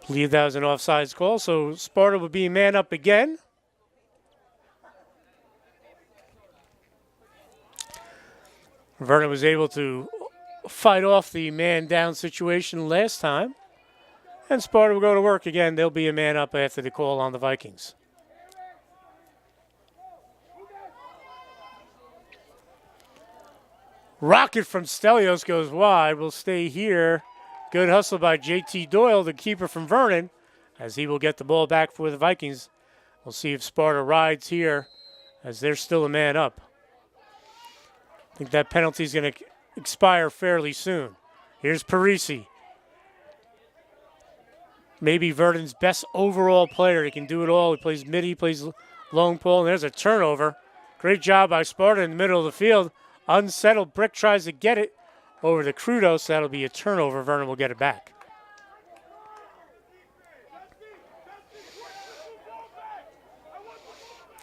I believe that was an offsides call, so Sparta will be man up again. Vernon was able to fight off the man down situation last time. And Sparta will go to work again. They'll be a man up after the call on the Vikings. Rocket from Stelios goes wide. We'll stay here. Good hustle by J.T. Doyle, the keeper from Vernon, as he will get the ball back for the Vikings. We'll see if Sparta rides here as they're still a man up. I think that penalty is going to expire fairly soon. Here's Parisi. Maybe Vernon's best overall player. He can do it all. He plays mid, he plays long pole, and there's a turnover. Great job by Sparta in the middle of the field. Unsettled. Brick tries to get it over to Krudos. That'll be a turnover. Vernon will get it back.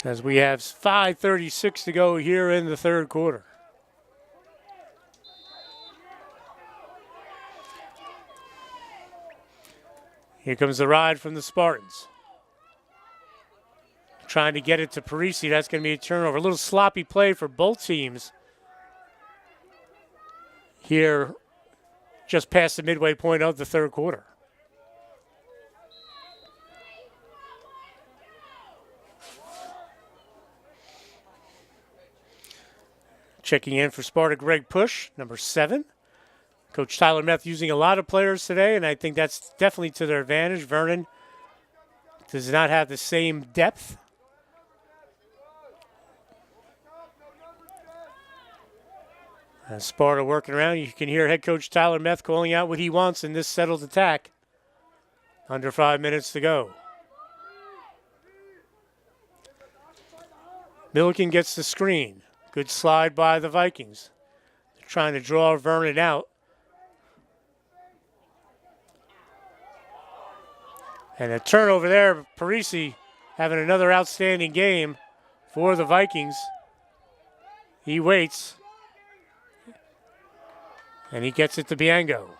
As we have 5:36 to go here in the third quarter. Here comes the ride from the Spartans. Trying to get it to Parisi. That's going to be a turnover. A little sloppy play for both teams. Here, just past the midway point of the third quarter. Checking in for Sparta, Greg Push, number 7. Coach Tyler Meth using a lot of players today, and I think that's definitely to their advantage. Vernon does not have the same depth. As Sparta working around, you can hear head coach Tyler Meth calling out what he wants in this settled attack. Under 5 minutes to go. Milliken gets the screen. Good slide by the Vikings. They're trying to draw Vernon out. And a turnover there, Parisi having another outstanding game for the Vikings. He waits. And he gets it to Biango.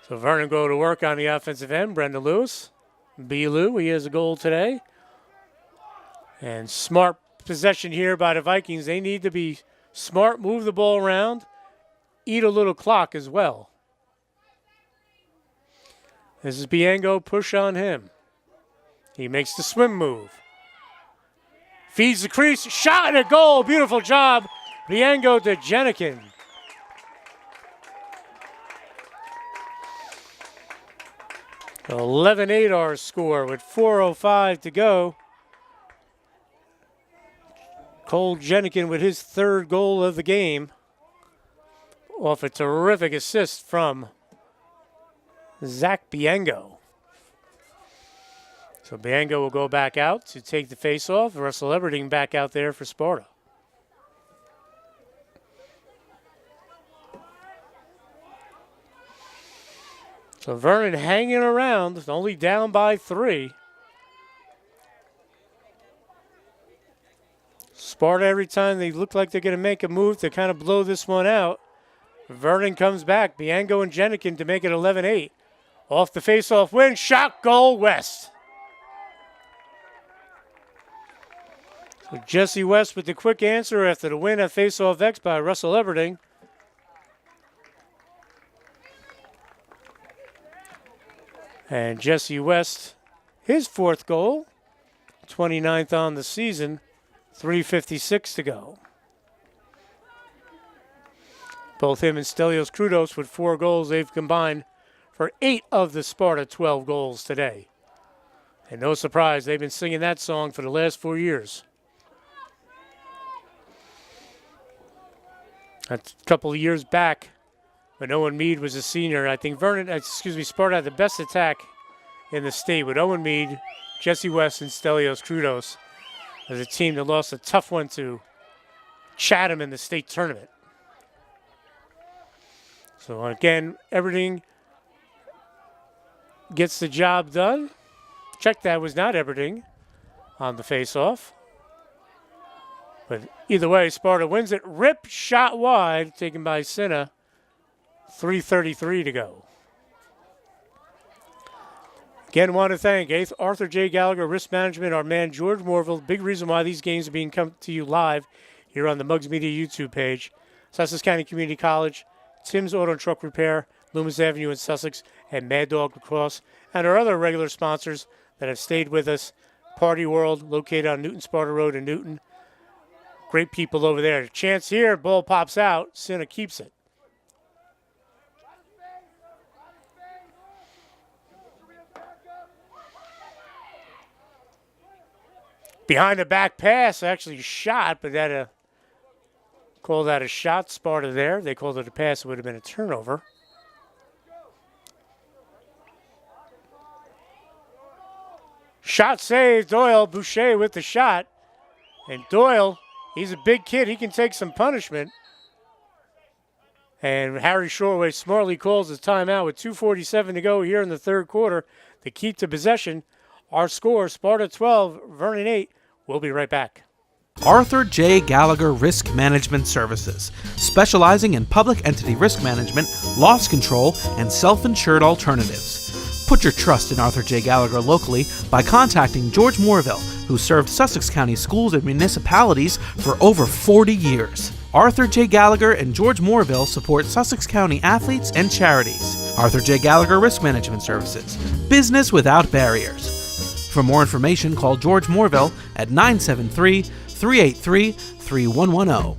So Vernon go to work on the offensive end. Brenda Lewis. B-Lou, he has a goal today. And smart possession here by the Vikings. They need to be smart, move the ball around, eat a little clock as well. This is Biango, push on him. He makes the swim move. Feeds the crease, shot and a goal. Beautiful job, Biango to Jenikin. So 11-8 our score with 4:05 to go. Cole Jenikin with his third goal of the game off a terrific assist from Zach Biango. So Biango will go back out to take the face-off. Russell Everding back out there for Sparta. So Vernon hanging around, only down by 3. Sparta, every time they look like they're going to make a move to kind of blow this one out, Vernon comes back. Biango and Jenikin to make it 11-8. Off the face-off win, shot, goal, West. So Jesse West with the quick answer after the win at face-off X by Russell Everding. And Jesse West, his 4th goal, 29th on the season, 3:56 to go. Both him and Stelios Krudos with 4 goals. They've combined for 8 of the Sparta 12 goals today. And no surprise, they've been singing that song for the last 4 years. A couple of years back, when Owen Mead was a senior, I think Sparta had the best attack in the state with Owen Mead, Jesse West, and Stelios Krudos as a team that lost a tough one to Chatham in the state tournament. So again, everything gets the job done. Check, that was not Everding on the face-off. But either way, Sparta wins it. Rip shot wide, taken by Sinna. 3:33 to go. Again, want to thank Arthur J. Gallagher, Risk Management, our man George Morville. Big reason why these games are being come to you live here on the Muggs Media YouTube page. Sussex County Community College, Tim's Auto and Truck Repair, Loomis Avenue in Sussex, and Mad Dog Lacrosse, and our other regular sponsors that have stayed with us. Party World, located on Newton Sparta Road in Newton. Great people over there. Chance here, ball pops out, Sinna keeps it. Behind the back pass, actually shot, but called that a shot. Sparta there. They called it a pass. It would have been a turnover. Shot saved. Doyle, Boucher with the shot. And Doyle, he's a big kid. He can take some punishment. And Harry Shoreway smartly calls his timeout with 2:47 to go here in the third quarter to keep the possession. Our score, Sparta 12, Vernon 8. We'll be right back. Arthur J. Gallagher Risk Management Services, specializing in public entity risk management, loss control, and self-insured alternatives. Put your trust in Arthur J. Gallagher locally by contacting George Morville, who served Sussex County schools and municipalities for over 40 years. Arthur J. Gallagher and George Morville support Sussex County athletes and charities. Arthur J. Gallagher Risk Management Services, business without barriers. For more information, call George Morville at 973-383-3110.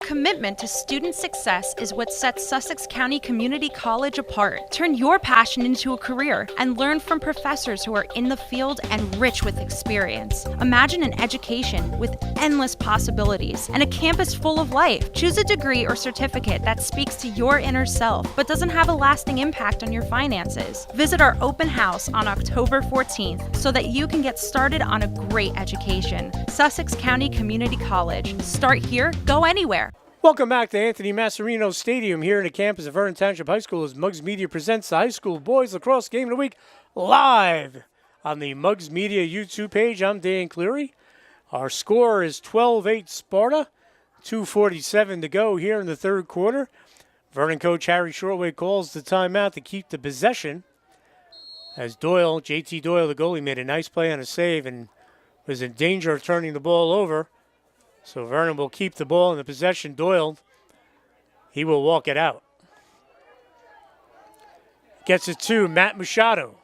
Commitment to student success is what sets Sussex County Community College apart. Turn your passion into a career and learn from professors who are in the field and rich with experience. Imagine an education with endless possibilities and a campus full of life. Choose a degree or certificate that speaks to your inner self but doesn't have a lasting impact on your finances. Visit our open house on October 14th so that you can get started on a great education. Sussex County Community College. Start here, go anywhere. Welcome back to Anthony Masserino Stadium here in the campus of Vernon Township High School as Muggs Media presents the high school boys lacrosse game of the week live on the Muggs Media YouTube page. I'm Dan Cleary. Our score is 12-8 Sparta, 2:47 to go here in the third quarter. Vernon coach Harry Shortway calls the timeout to keep the possession as Doyle, JT Doyle, the goalie, made a nice play on a save and was in danger of turning the ball over. So Vernon will keep the ball in the possession. Doyle, he will walk it out. Gets it to Matt Machado,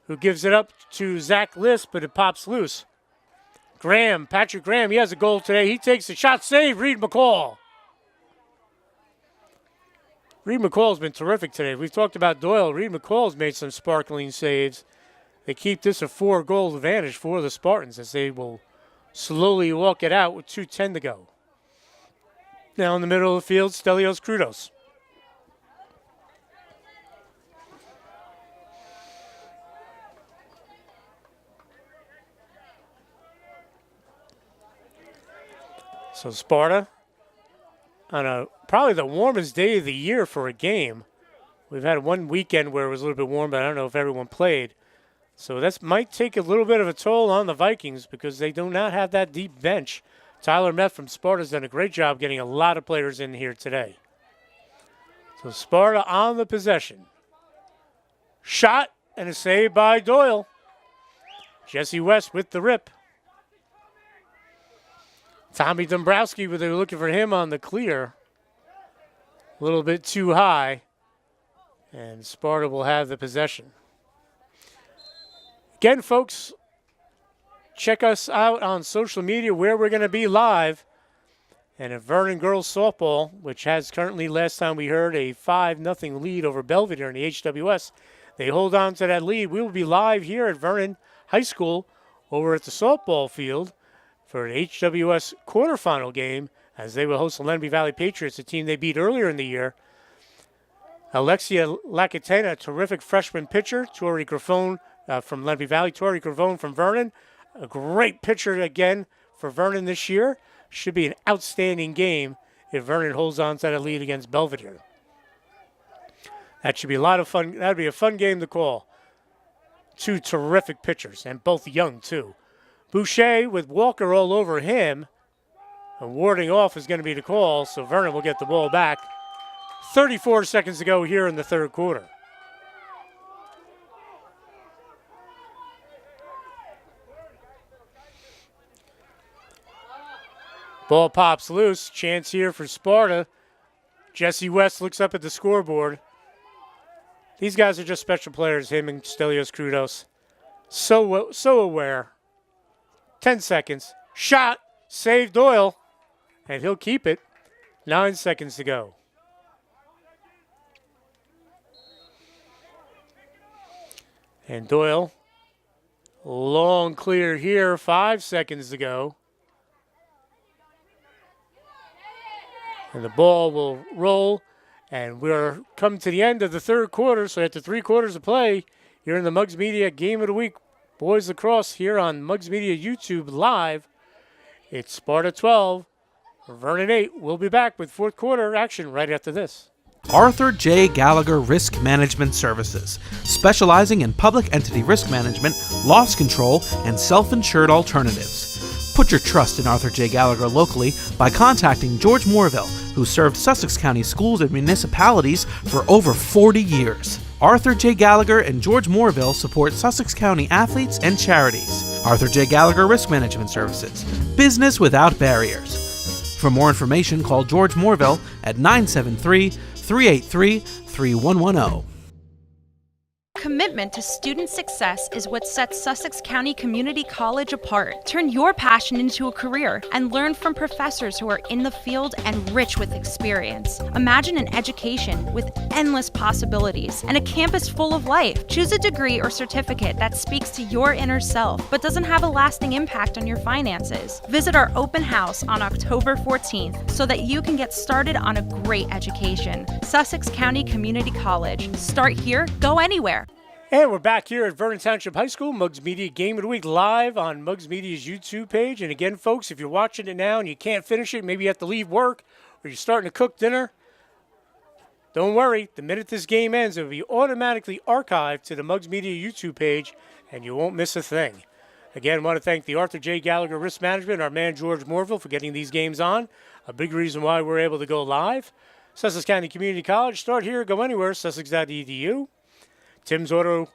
who gives it up to Zach List, but it pops loose. Patrick Graham, he has a goal today. He takes the shot, save, Reed McCall. Reed McCall's been terrific today. We've talked about Doyle. Reed McCall's made some sparkling saves. They keep this a 4-goal advantage for the Spartans as they will slowly walk it out with 2:10 to go. Now in the middle of the field, Stelios Krudos. So Sparta, on probably the warmest day of the year for a game. We've had one weekend where it was a little bit warm, but I don't know if everyone played. So that might take a little bit of a toll on the Vikings because they do not have that deep bench. Tyler Meth from Sparta's done a great job getting a lot of players in here today. So Sparta on the possession. Shot and a save by Doyle. Jesse West with the rip. Tommy Dombrowski, they were looking for him on the clear. A little bit too high. And Sparta will have the possession. Again, folks, check us out on social media where we're going to be live. And at Vernon Girls Softball, which has currently, last time we heard, a 5-0 lead over Belvedere in the HWS. They hold on to that lead. We will be live here at Vernon High School over at the softball field for an HWS quarterfinal game as they will host the Lenby Valley Patriots, a team they beat earlier in the year. Alexia Lacatena, terrific freshman pitcher. Tori Grafone from Lenby Valley. Tori Grafone from Vernon. A great pitcher again for Vernon this year. Should be an outstanding game if Vernon holds on to that lead against Belvedere. That should be a lot of fun. That would be a fun game to call. Two terrific pitchers, and both young, too. Boucher with Walker all over him. And warding off is going to be the call, so Vernon will get the ball back. 34 seconds to go here in the third quarter. Ball pops loose. Chance here for Sparta. Jesse West looks up at the scoreboard. These guys are just special players, him and Stelios Krudos. So aware. 10 seconds. Shot. Save Doyle. And he'll keep it. 9 seconds to go. And Doyle, long clear here. 5 seconds to go. And the ball will roll. And we're coming to the end of the third quarter. So after 3 quarters of play, you're in the Muggs Media Game of the Week Boys Lacrosse here on Muggs Media YouTube live. It's Sparta 12, Vernon 8. We'll be back with fourth quarter action right after this. Arthur J. Gallagher Risk Management Services, specializing in public entity risk management, loss control, and self-insured alternatives. Put your trust in Arthur J. Gallagher locally by contacting George Morville, who served Sussex County schools and municipalities for over 40 years. Arthur J. Gallagher and George Morville support Sussex County athletes and charities. Arthur J. Gallagher Risk Management Services, business without barriers. For more information, call George Morville at 973-383-3110. Commitment to student success is what sets Sussex County Community College apart. Turn your passion into a career and learn from professors who are in the field and rich with experience. Imagine an education with endless possibilities and a campus full of life. Choose a degree or certificate that speaks to your inner self but doesn't have a lasting impact on your finances. Visit our open house on October 14th so that you can get started on a great education. Sussex County Community College. Start here, go anywhere. And we're back here at Vernon Township High School, Muggs Media Game of the Week, live on Muggs Media's YouTube page. And again, folks, if you're watching it now and you can't finish it, maybe you have to leave work or you're starting to cook dinner, don't worry. The minute this game ends, it will be automatically archived to the Muggs Media YouTube page, and you won't miss a thing. Again, I want to thank the Arthur J. Gallagher Risk Management, our man George Morville, for getting these games on. A big reason why we're able to go live. Sussex County Community College, start here, go anywhere, sussex.edu. Tim's Auto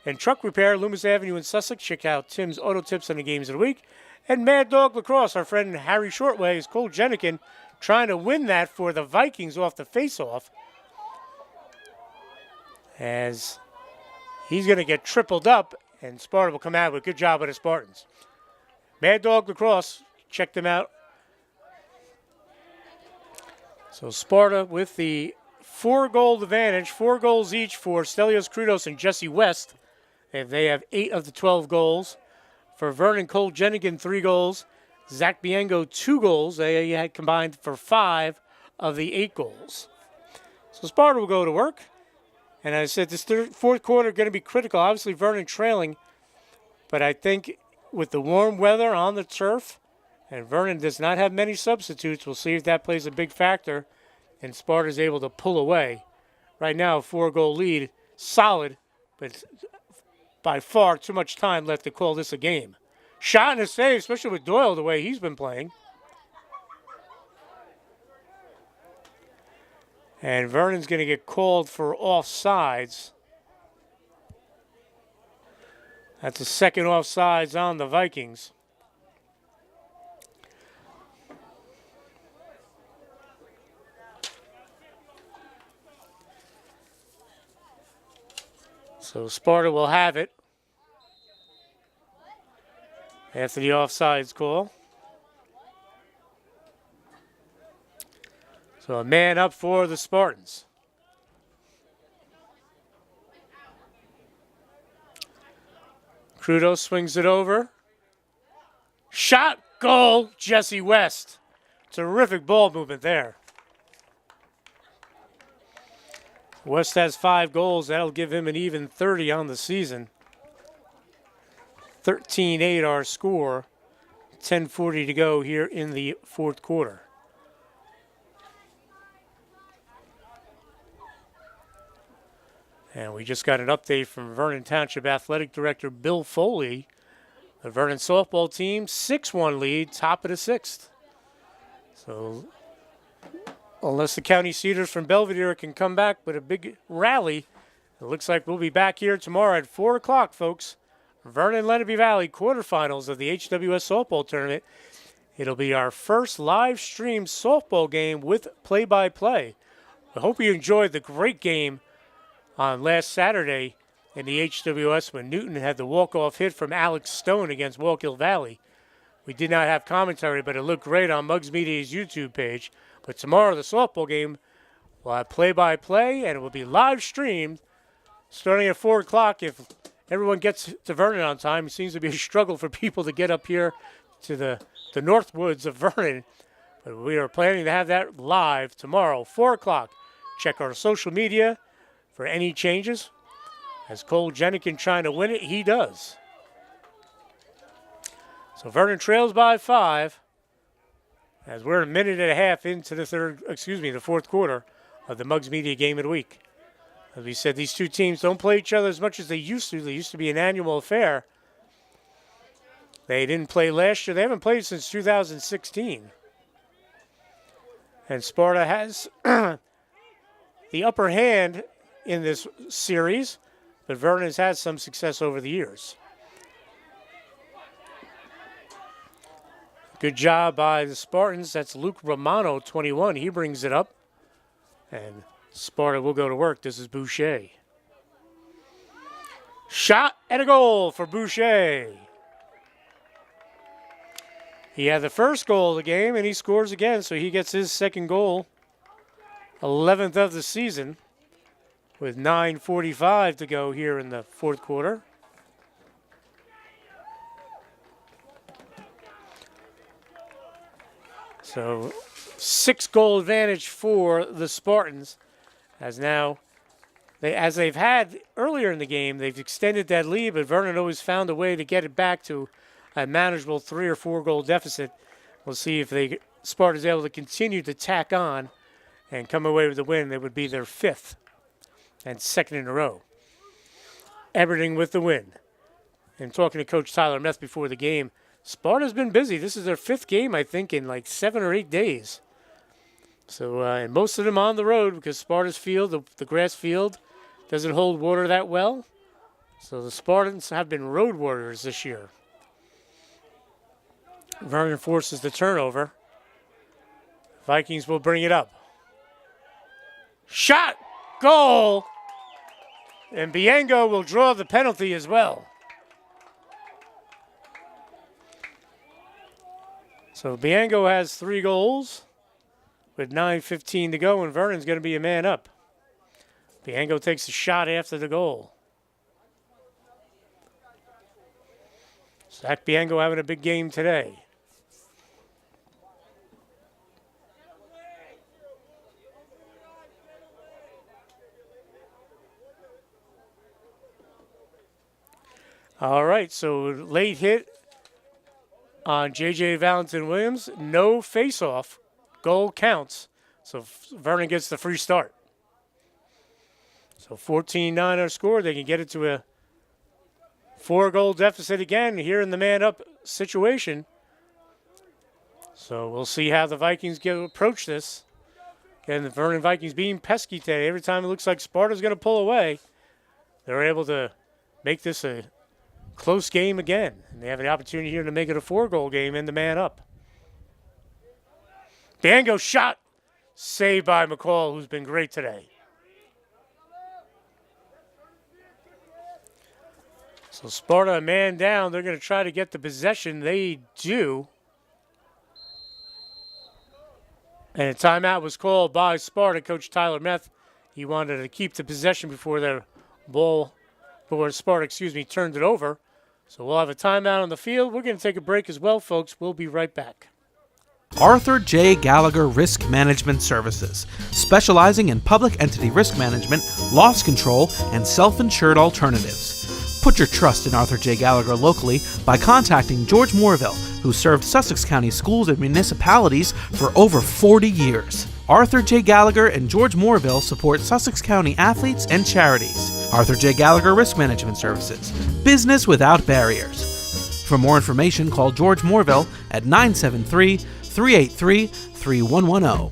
and Truck Repair, Loomis Avenue in Sussex. Check out Tim's Auto Tips on the games of the week. And Mad Dog Lacrosse, our friend Harry Shortway, is Cole Jenikin trying to win that for the Vikings off the face-off. As he's going to get tripled up, and Sparta will come out with a good job of the Spartans. Mad Dog Lacrosse, check them out. So Sparta with the 4-goal advantage, 4 goals each for Stelios Krudos and Jesse West. And they have 8 of the 12 goals. For Vernon, Cole Jenigan, 3 goals. Zach Biengo, 2 goals. They had combined for 5 of the 8 goals. So Sparta will go to work. And as I said, this fourth quarter going to be critical. Obviously, Vernon trailing. But I think with the warm weather on the turf, and Vernon does not have many substitutes, we'll see if that plays a big factor. And Sparta's able to pull away. Right now, a 4-goal lead, solid, but by far too much time left to call this a game. Shot and a save, especially with Doyle the way he's been playing. And Vernon's going to get called for offsides. That's the second offsides on the Vikings. So Sparta will have it after the offsides call. So a man up for the Spartans. Crudo swings it over. Shot, goal, Jesse West. Terrific ball movement there. West has 5 goals. That'll give him an even 30 on the season. 13-8 our score. 10:40 to go here in the fourth quarter. And we just got an update from Vernon Township Athletic Director Bill Foley. The Vernon softball team, 6-1 lead, top of the 6th. So unless the County Cedars from Belvedere can come back with a big rally, it looks like we'll be back here tomorrow at 4 o'clock, folks. Vernon Lenape Valley quarterfinals of the HWS softball tournament. It'll be our first live stream softball game with play-by-play. I hope you enjoyed the great game on last Saturday in the HWS when Newton had the walk-off hit from Alex Stone against Wallkill Valley. We did not have commentary, but it looked great on Muggs Media's YouTube page. But tomorrow, the softball game will have play-by-play, and it will be live streamed starting at 4 o'clock. If everyone gets to Vernon on time, it seems to be a struggle for people to get up here to the north woods of Vernon. But we are planning to have that live tomorrow, 4 o'clock. Check our social media for any changes. As Cole Jenikin trying to win it, he does. So Vernon trails by 5. As we're a minute and a half into the fourth quarter of the Muggs Media Game of the Week. As we said, these two teams don't play each other as much as they used to. They used to be an annual affair. They didn't play last year. They haven't played since 2016. And Sparta has the upper hand in this series, but Vernon has had some success over the years. Good job by the Spartans. That's Luke Romano, 21. He brings it up. And Sparta will go to work. This is Boucher. Shot and a goal for Boucher. He had the first goal of the game, and he scores again, so he gets his second goal. 11th of the season with 9:45 to go here in the fourth quarter. So 6-goal advantage for the Spartans, as now as they've had earlier in the game, they've extended that lead, but Vernon always found a way to get it back to a manageable 3 or 4 goal deficit. We'll see if Sparta's able to continue to tack on and come away with the win. It would be their 5th and 2nd in a row. Everything with the win. And talking to Coach Tyler Meth before the game, Sparta's been busy. This is their 5th game, I think, in like 7 or 8 days. So, and most of them on the road because Sparta's field, the grass field, doesn't hold water that well. So the Spartans have been road warriors this year. Vernon forces the turnover. Vikings will bring it up. Shot! Goal! And Biengo will draw the penalty as well. So Biengo has 3 goals with 9:15 to go, and Vernon's going to be a man up. Biengo takes a shot after the goal. Zach Biengo having a big game today. All right, so late hit on J.J. Valentin Williams. No face-off. Goal counts. So Vernon gets the free start. So 14-9 our score. They can get it to a 4-goal deficit again here in the man-up situation. So we'll see how the Vikings approach this. And the Vernon Vikings being pesky today. Every time it looks like Sparta's going to pull away, they're able to make this a close game again. And they have the opportunity here to make it a 4-goal game in the man-up. Biengo shot. Saved by McCall, who's been great today. So Sparta a man down. They're going to try to get the possession. They do. And a timeout was called by Sparta. Coach Tyler Meth, he wanted to keep the possession before Sparta, turned it over. So we'll have a timeout on the field. We're going to take a break as well, folks. We'll be right back. Arthur J. Gallagher Risk Management Services, specializing in public entity risk management, loss control, and self-insured alternatives. Put your trust in Arthur J. Gallagher locally by contacting George Morville, who served Sussex County schools and municipalities for over 40 years. Arthur J. Gallagher and George Morville support Sussex County athletes and charities. Arthur J. Gallagher Risk Management Services, business without barriers. For more information, call George Morville at 973-383-3110.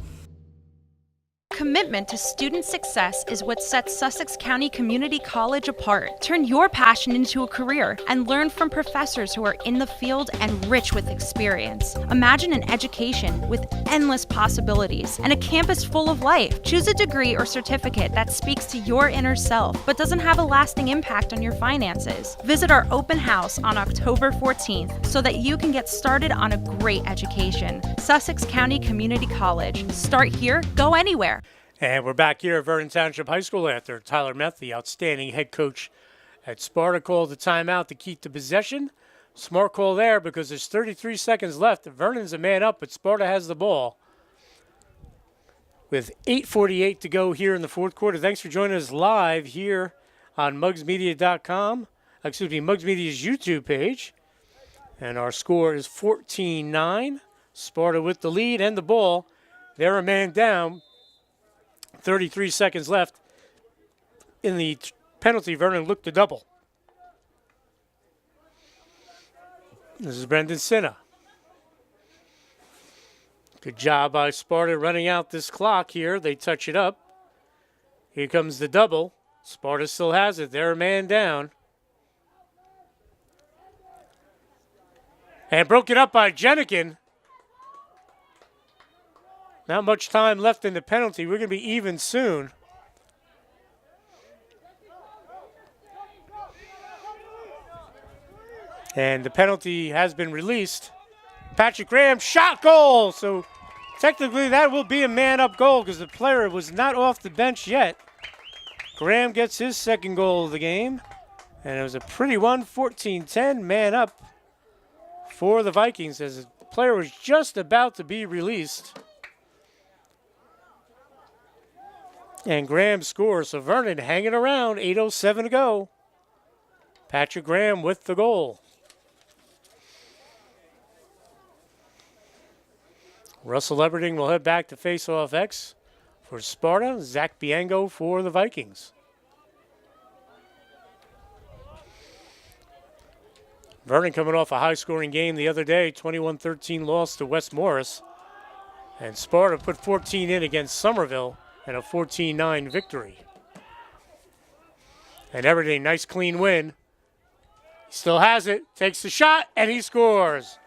Commitment to student success is what sets Sussex County Community College apart. Turn your passion into a career and learn from professors who are in the field and rich with experience. Imagine an education with endless possibilities and a campus full of life. Choose a degree or certificate that speaks to your inner self but doesn't have a lasting impact on your finances. Visit our open house on October 14th so that you can get started on a great education. Sussex County Community College. Start here, go anywhere. And we're back here at Vernon Township High School after Tyler Meth, the outstanding head coach at Sparta, called the timeout to keep the possession. Smart call there because there's 33 seconds left. Vernon's a man up, but Sparta has the ball with 8:48 to go here in the fourth quarter. Thanks for joining us live here on mugsmedia.com. Mugs Media's YouTube page. And our score is 14-9. Sparta with the lead and the ball. They're a man down. 33 seconds left. In the penalty, Vernon looked to double. This is Brendan Sinna. Good job by Sparta running out this clock here. They touch it up. Here comes the double. Sparta still has it. They're a man down. And broken up by Jenikin. Not much time left in the penalty. We're going to be even soon. And the penalty has been released. Patrick Graham shot goal. So technically that will be a man-up goal because the player was not off the bench yet. Graham gets his second goal of the game. And it was a pretty one, 14-10, man up for the Vikings as the player was just about to be released. And Graham scores. So Vernon hanging around. 8:07 to go. Patrick Graham with the goal. Russell Everding will head back to face-off X for Sparta. Zach Biango for the Vikings. Vernon coming off a high-scoring game the other day, 21-13 loss to West Morris. And Sparta put 14 in against Somerville and a 14-9 victory. And Everding, nice clean win. He still has it, takes the shot, and he scores.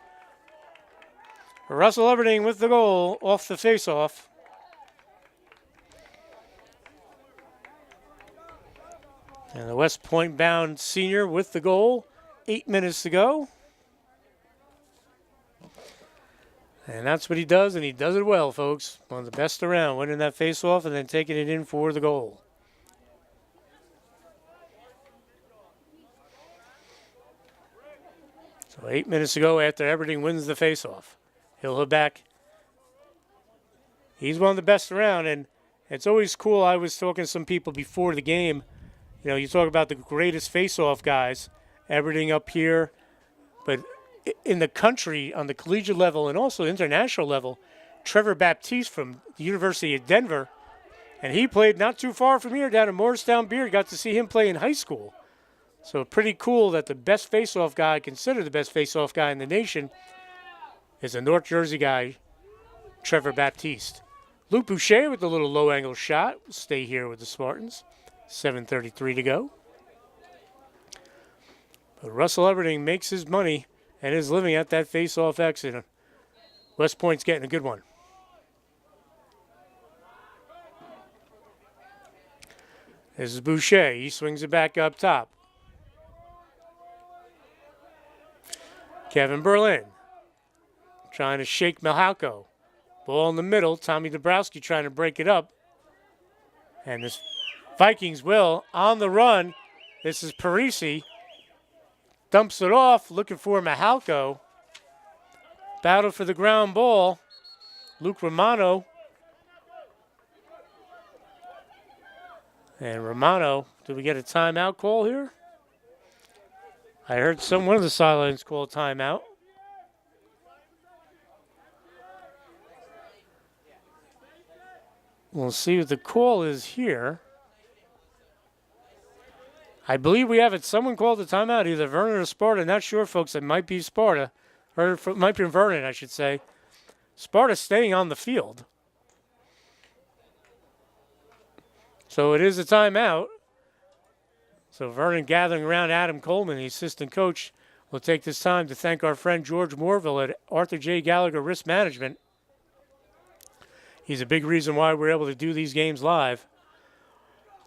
Russell Everding with the goal off the face-off. And the West Point-bound senior with the goal. 8 minutes to go. And that's what he does, and he does it well, folks. One of the best around, winning that face-off and then taking it in for the goal. So 8 minutes to go after Everding wins the face-off. He'll head back. He's one of the best around, and it's always cool. I was talking to some people before the game. You know, you talk about the greatest face-off guys, Everding up here, but in the country, on the collegiate level and also international level, Trevor Baptiste from the University of Denver, and he played not too far from here down in Morristown Beard. Got to see him play in high school. So pretty cool that the best face-off guy, considered the best face-off guy in the nation, is a North Jersey guy, Trevor Baptiste. Luke Boucher with the little low-angle shot will stay here with the Spartans. 7:33 to go. But Russell Everding makes his money and is living at that face-off exit. West Point's getting a good one. This is Boucher. He swings it back up top. Kevin Berlin trying to shake Mihalko. Ball in the middle. Tommy Dabrowski trying to break it up. And this Vikings will on the run. This is Parisi. Dumps it off, looking for Mihalko. Battle for the ground ball. Luke Romano. And Romano, did we get a timeout call here? I heard one of the sidelines call a timeout. We'll see what the call is here. I believe we have it. Someone called the timeout, either Vernon or Sparta. Not sure, folks. It might be Sparta. Or it might be Vernon, I should say. Sparta staying on the field. So it is a timeout. So Vernon gathering around Adam Coleman, the assistant coach, will take this time to thank our friend George Moorville at Arthur J. Gallagher Risk Management. He's a big reason why we're able to do these games live.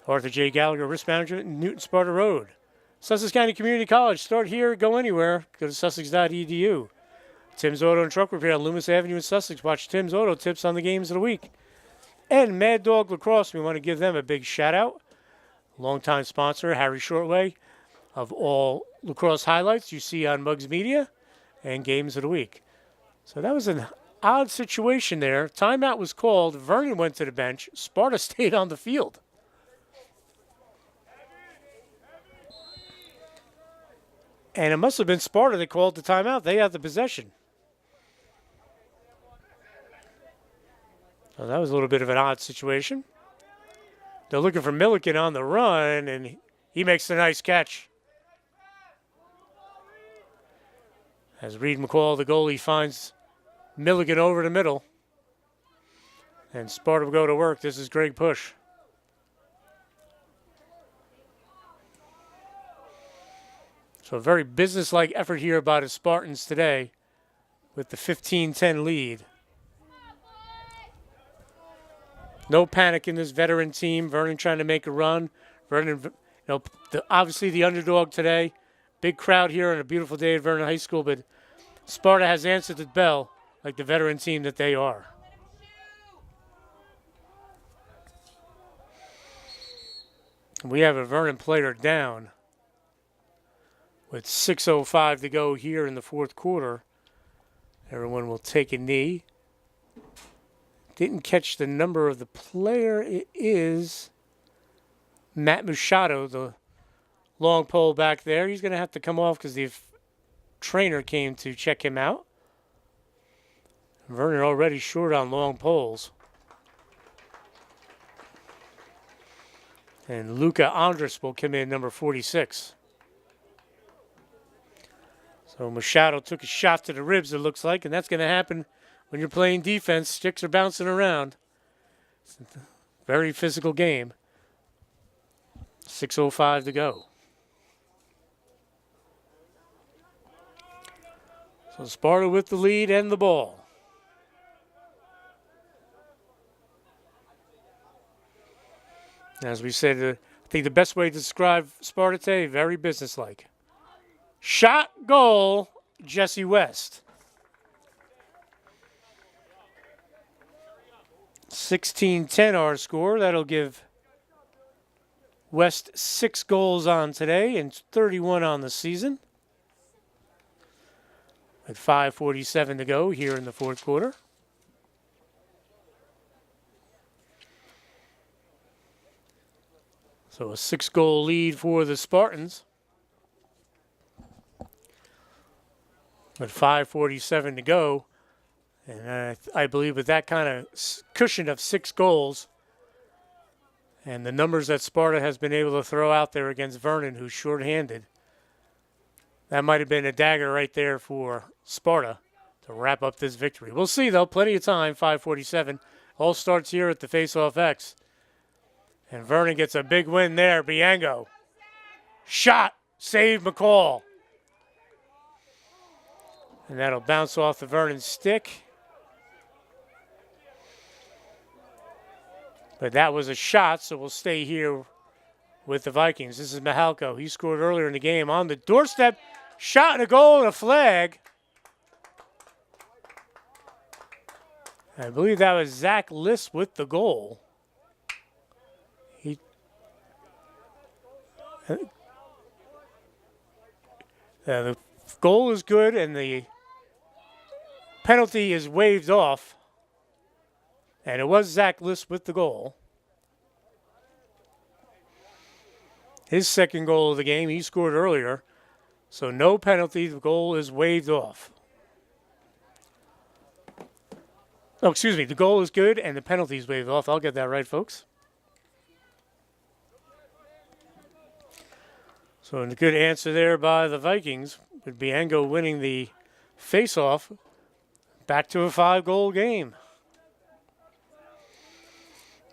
Arthur J. Gallagher Risk Management, Newton Sparta Road. Sussex County Community College. Start here, go anywhere. Go to sussex.edu. Tim's Auto and Truck Repair on Loomis Avenue in Sussex. Watch Tim's Auto Tips on the games of the week. And Mad Dog Lacrosse. We want to give them a big shout out. Longtime sponsor, Harry Shortway, of all lacrosse highlights you see on Muggs Media and games of the week. So that was an odd situation there. Timeout was called. Vernon went to the bench. Sparta stayed on the field. And it must have been Sparta that called the timeout. They had the possession. So that was a little bit of an odd situation. They're looking for Milliken on the run, and he makes a nice catch. As Reed McCall, the goalie, finds Milliken over the middle. And Sparta will go to work. This is Greg Push. So a very businesslike effort here by the Spartans today with the 15-10 lead. No panic in this veteran team. Vernon trying to make a run. Vernon, obviously the underdog today. Big crowd here on a beautiful day at Vernon High School, but Sparta has answered the bell like the veteran team that they are. We have a Vernon player down with 6:05 to go here in the fourth quarter. Everyone will take a knee. Didn't catch the number of the player. It is Matt Machado, the long pole back there. He's going to have to come off because the trainer came to check him out. Vernon already short on long poles. And Luca Andres will come in, number 46. So Machado took a shot to the ribs, it looks like, and that's going to happen when you're playing defense. Sticks are bouncing around. It's a very physical game. 6:05 to go. So Sparta with the lead and the ball. As we said, I think the best way to describe Sparta today, very businesslike. Shot, goal, Jesse West. 16-10 our score. That'll give West 6 goals on today and 31 on the season. With 5:47 to go here in the fourth quarter. So a 6-goal lead for the Spartans. With 5:47 to go. And I believe with that kind of cushion of 6 goals and the numbers that Sparta has been able to throw out there against Vernon, who's shorthanded, that might have been a dagger right there for Sparta to wrap up this victory. We'll see, though. Plenty of time, 5:47. All starts here at the Face-Off X. And Vernon gets a big win there. Biango. Shot. Save McCall. And that'll bounce off the Vernon stick. But that was a shot, so we'll stay here with the Vikings. This is Mihalko. He scored earlier in the game on the doorstep. Shot and a goal and a flag. I believe that was Zach Liss with the goal. The goal is good and the penalty is waved off. And it was Zach Liss with the goal. His second goal of the game, he scored earlier. So no penalty, the goal is waved off. Oh, excuse me, the goal is good and the penalty is waved off. I'll get that right, folks. So a good answer there by the Vikings, with Biango winning the face-off. Back to a 5-goal game.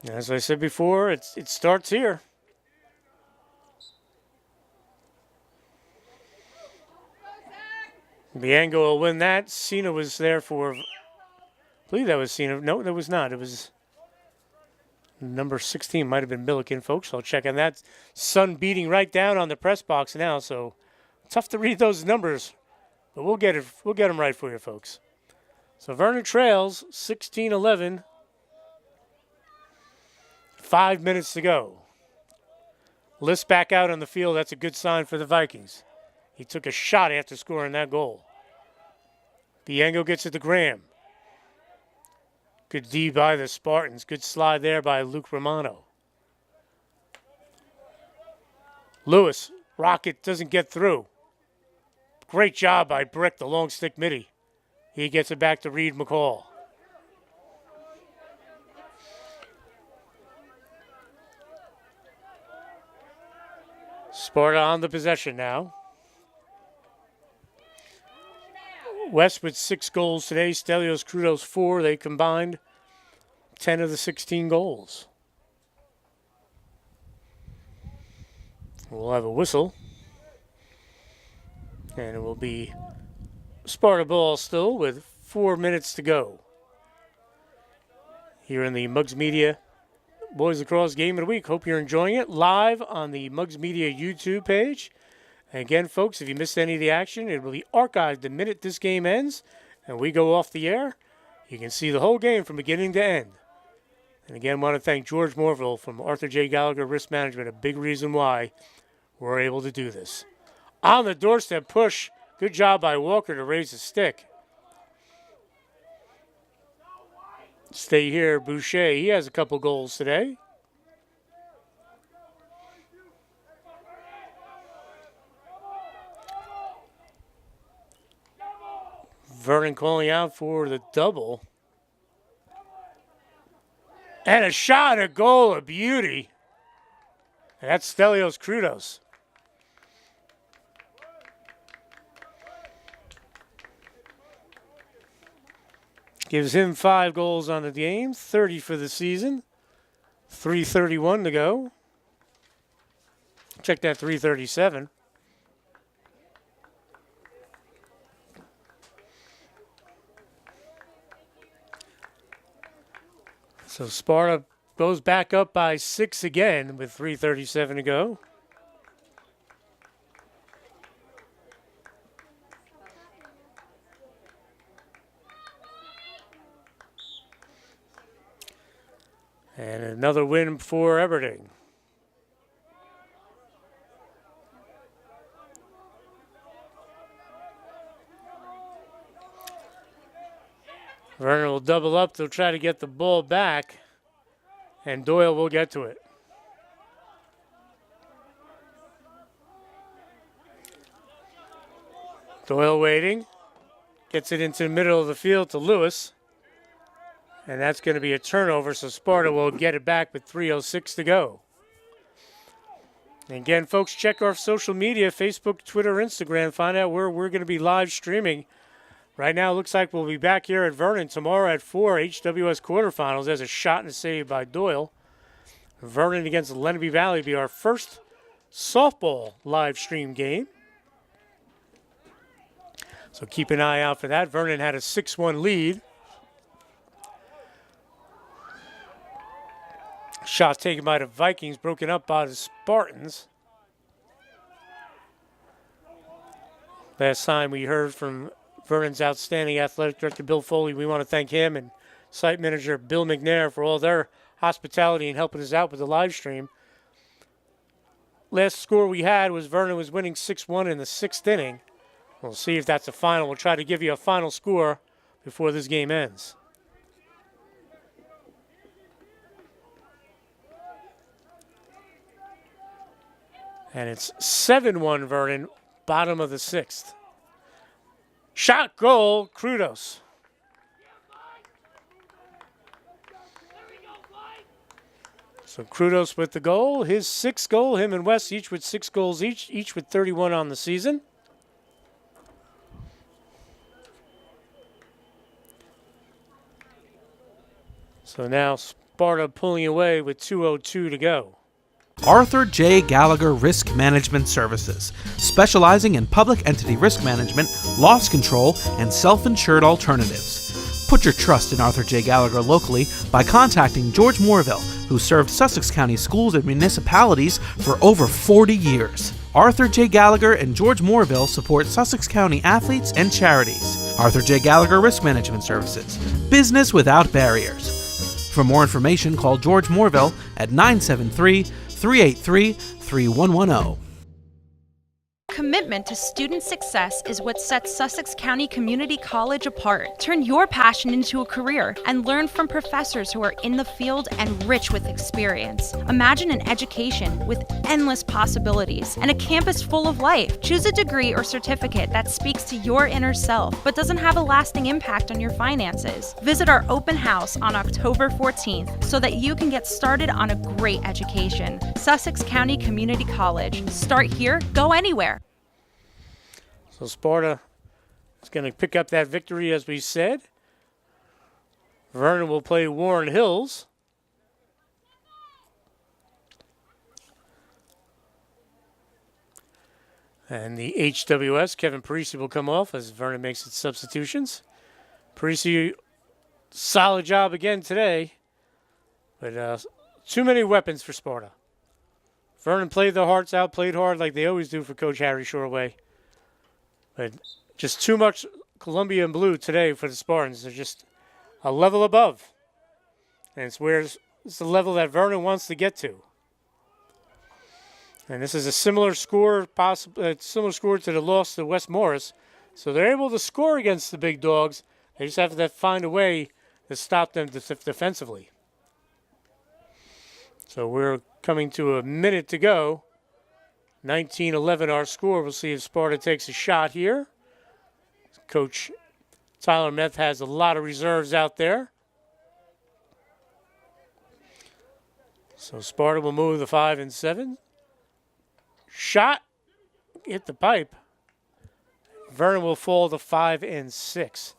As I said before, it starts here. Biango will win that. Cena was there for, I believe that was Cena. No, that was not. It was number 16, might have been Milliken, folks. I'll check on that. Sun beating right down on the press box now, so tough to read those numbers. But we'll get them right for you, folks. So Vernon trails 16-11. 5 minutes to go. Liss back out on the field. That's a good sign for the Vikings. He took a shot after scoring that goal. Biango gets it to Graham. Good D by the Spartans. Good slide there by Luke Romano. Lewis, rocket, doesn't get through. Great job by Brick, the long stick midi. He gets it back to Reed McCall. Sparta on the possession now. West with 6 goals today. Stelios Crudos 4. They combined 10 of the 16 goals. We'll have a whistle. And it will be Sparta ball still with 4 minutes to go. Here in the Muggs Media Boys Lacrosse Game of the Week. Hope you're enjoying it live on the Muggs Media YouTube page. And again, folks, if you missed any of the action, it will be archived the minute this game ends and we go off the air. You can see the whole game from beginning to end. And again, I want to thank George Morville from Arthur J. Gallagher Risk Management, a big reason why we're able to do this. On the doorstep push. Good job by Walker to raise the stick. stay here. Boucher, he has a couple goals today. Vernon calling out for the double. And a shot, a goal, a beauty. And that's Stelios Krudos. Gives him 5 goals on the game, 30 for the season. 3:31 to go. Check that 3:37. So Sparta goes back up by 6 again with 3:37 to go. And another win for Aberdeen. Vernon will double up. They'll try to get the ball back, and Doyle will get to it. Doyle waiting. Gets it into the middle of the field to Lewis. And that's going to be a turnover, so Sparta will get it back with 3:06 to go. And again, folks, check our social media, Facebook, Twitter, Instagram. Find out where we're going to be live streaming. Right now, it looks like we'll be back here at Vernon tomorrow at 4, HWS quarterfinals. There's a shot and a save by Doyle. Vernon against Lenape Valley will be our first softball live stream game. So keep an eye out for that. Vernon had a 6-1 lead. Shot taken by the Vikings, broken up by the Spartans. Last time we heard from Vernon's outstanding athletic director, Bill Foley. We want to thank him and site manager Bill McNair for all their hospitality and helping us out with the live stream. Last score we had was Vernon was winning 6-1 in the 6th inning. We'll see if that's a final. We'll try to give you a final score before this game ends. And it's 7-1 Vernon, bottom of the 6th. Shot, goal, Krudos. So Krudos with the goal, his 6th goal, him and West each with 6 goals each with 31 on the season. So now Sparta pulling away with 2:02 to go. Arthur J. Gallagher Risk Management Services, specializing in public entity risk management, loss control, and self-insured alternatives. Put your trust in Arthur J. Gallagher locally by contacting George Moorville, who served Sussex County schools and municipalities for over 40 years. Arthur J. Gallagher and George Moorville support Sussex County athletes and charities. Arthur J. Gallagher Risk Management Services, business without barriers. For more information, call George Moorville at 973-383-3110. Commitment to student success is what sets Sussex County Community College apart. Turn your passion into a career and learn from professors who are in the field and rich with experience. Imagine an education with endless possibilities and a campus full of life. Choose a degree or certificate that speaks to your inner self but doesn't have a lasting impact on your finances. Visit our open house on October 14th so that you can get started on a great education. Sussex County Community College. Start here, go anywhere. So Sparta is going to pick up that victory, as we said. Vernon will play Warren Hills. And the HWS, Kevin Parisi will come off as Vernon makes its substitutions. Parisi, solid job again today. But too many weapons for Sparta. Vernon played their hearts out, played hard like they always do for Coach Harry Shoreway. But just too much Columbia and blue today for the Spartans. They're just a level above. And it's the level that Vernon wants to get to. And this is a similar score, similar score to the loss to West Morris. So they're able to score against the big dogs. They just have to find a way to stop them defensively. So we're coming to a minute to go. 19-11 our score. We'll see if Sparta takes a shot here. Coach Tyler Meth has a lot of reserves out there. So Sparta will move the 5 and 7. Shot. Hit the pipe. Vernon will fall to 5 and 6.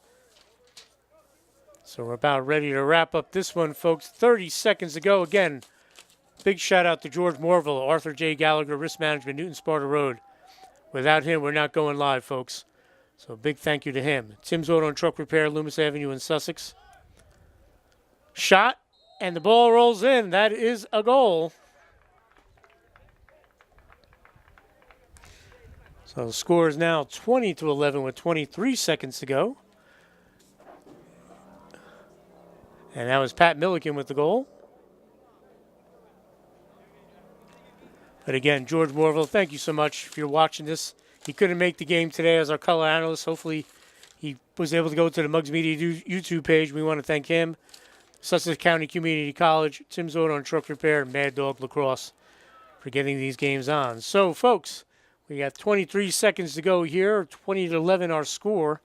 So we're about ready to wrap up this one, folks. 30 seconds to go. Again, big shout out to George Morville, Arthur J. Gallagher, Risk Management, Newton Sparta Road. Without him, we're not going live, folks. So big thank you to him. Tim's Auto and Truck Repair, Loomis Avenue in Sussex. Shot, and the ball rolls in. That is a goal. So the score is now 20-11 with 23 seconds to go. And that was Pat Milliken with the goal. But again, George Morville, thank you so much if you're watching this. He couldn't make the game today as our color analyst. Hopefully he was able to go to the Muggs Media YouTube page. We want to thank him, Sussex County Community College, Tim's Auto and Truck Repair, and Mad Dog Lacrosse for getting these games on. So, folks, we got 23 seconds to go here, 20-11 our score.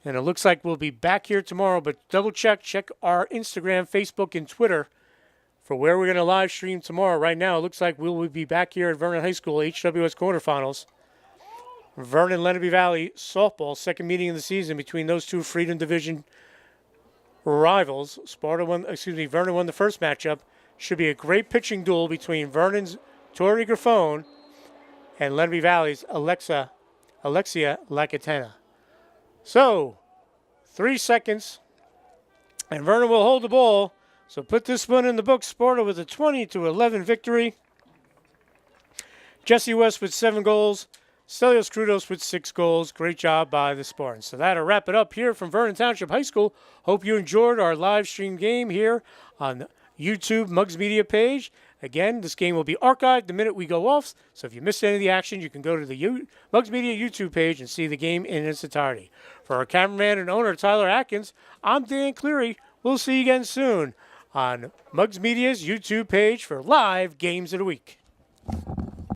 And it looks like we'll be back here tomorrow, but check our Instagram, Facebook, and Twitter for where we're going to live stream tomorrow. Right now, it looks like we'll be back here at Vernon High School, HWS quarterfinals. Vernon Lenape Valley softball, second meeting of the season between those two Freedom Division rivals. Vernon won the first matchup. Should be a great pitching duel between Vernon's Tori Graffone and Lenape Valley's Alexia Lacatena. So, 3 seconds, and Vernon will hold the ball. So put this one in the books. Sparta with a 20-11 victory. Jesse West with 7 goals. Stelios Krudos with 6 goals. Great job by the Spartans. So that'll wrap it up here from Vernon Township High School. Hope you enjoyed our live stream game here on YouTube Muggs Media page. Again, this game will be archived the minute we go off. So if you missed any of the action, you can go to the Muggs Media YouTube page and see the game in its entirety. For our cameraman and owner, Tyler Atkins, I'm Dan Cleary. We'll see you again soon on Muggs Media's YouTube page for live games of the week.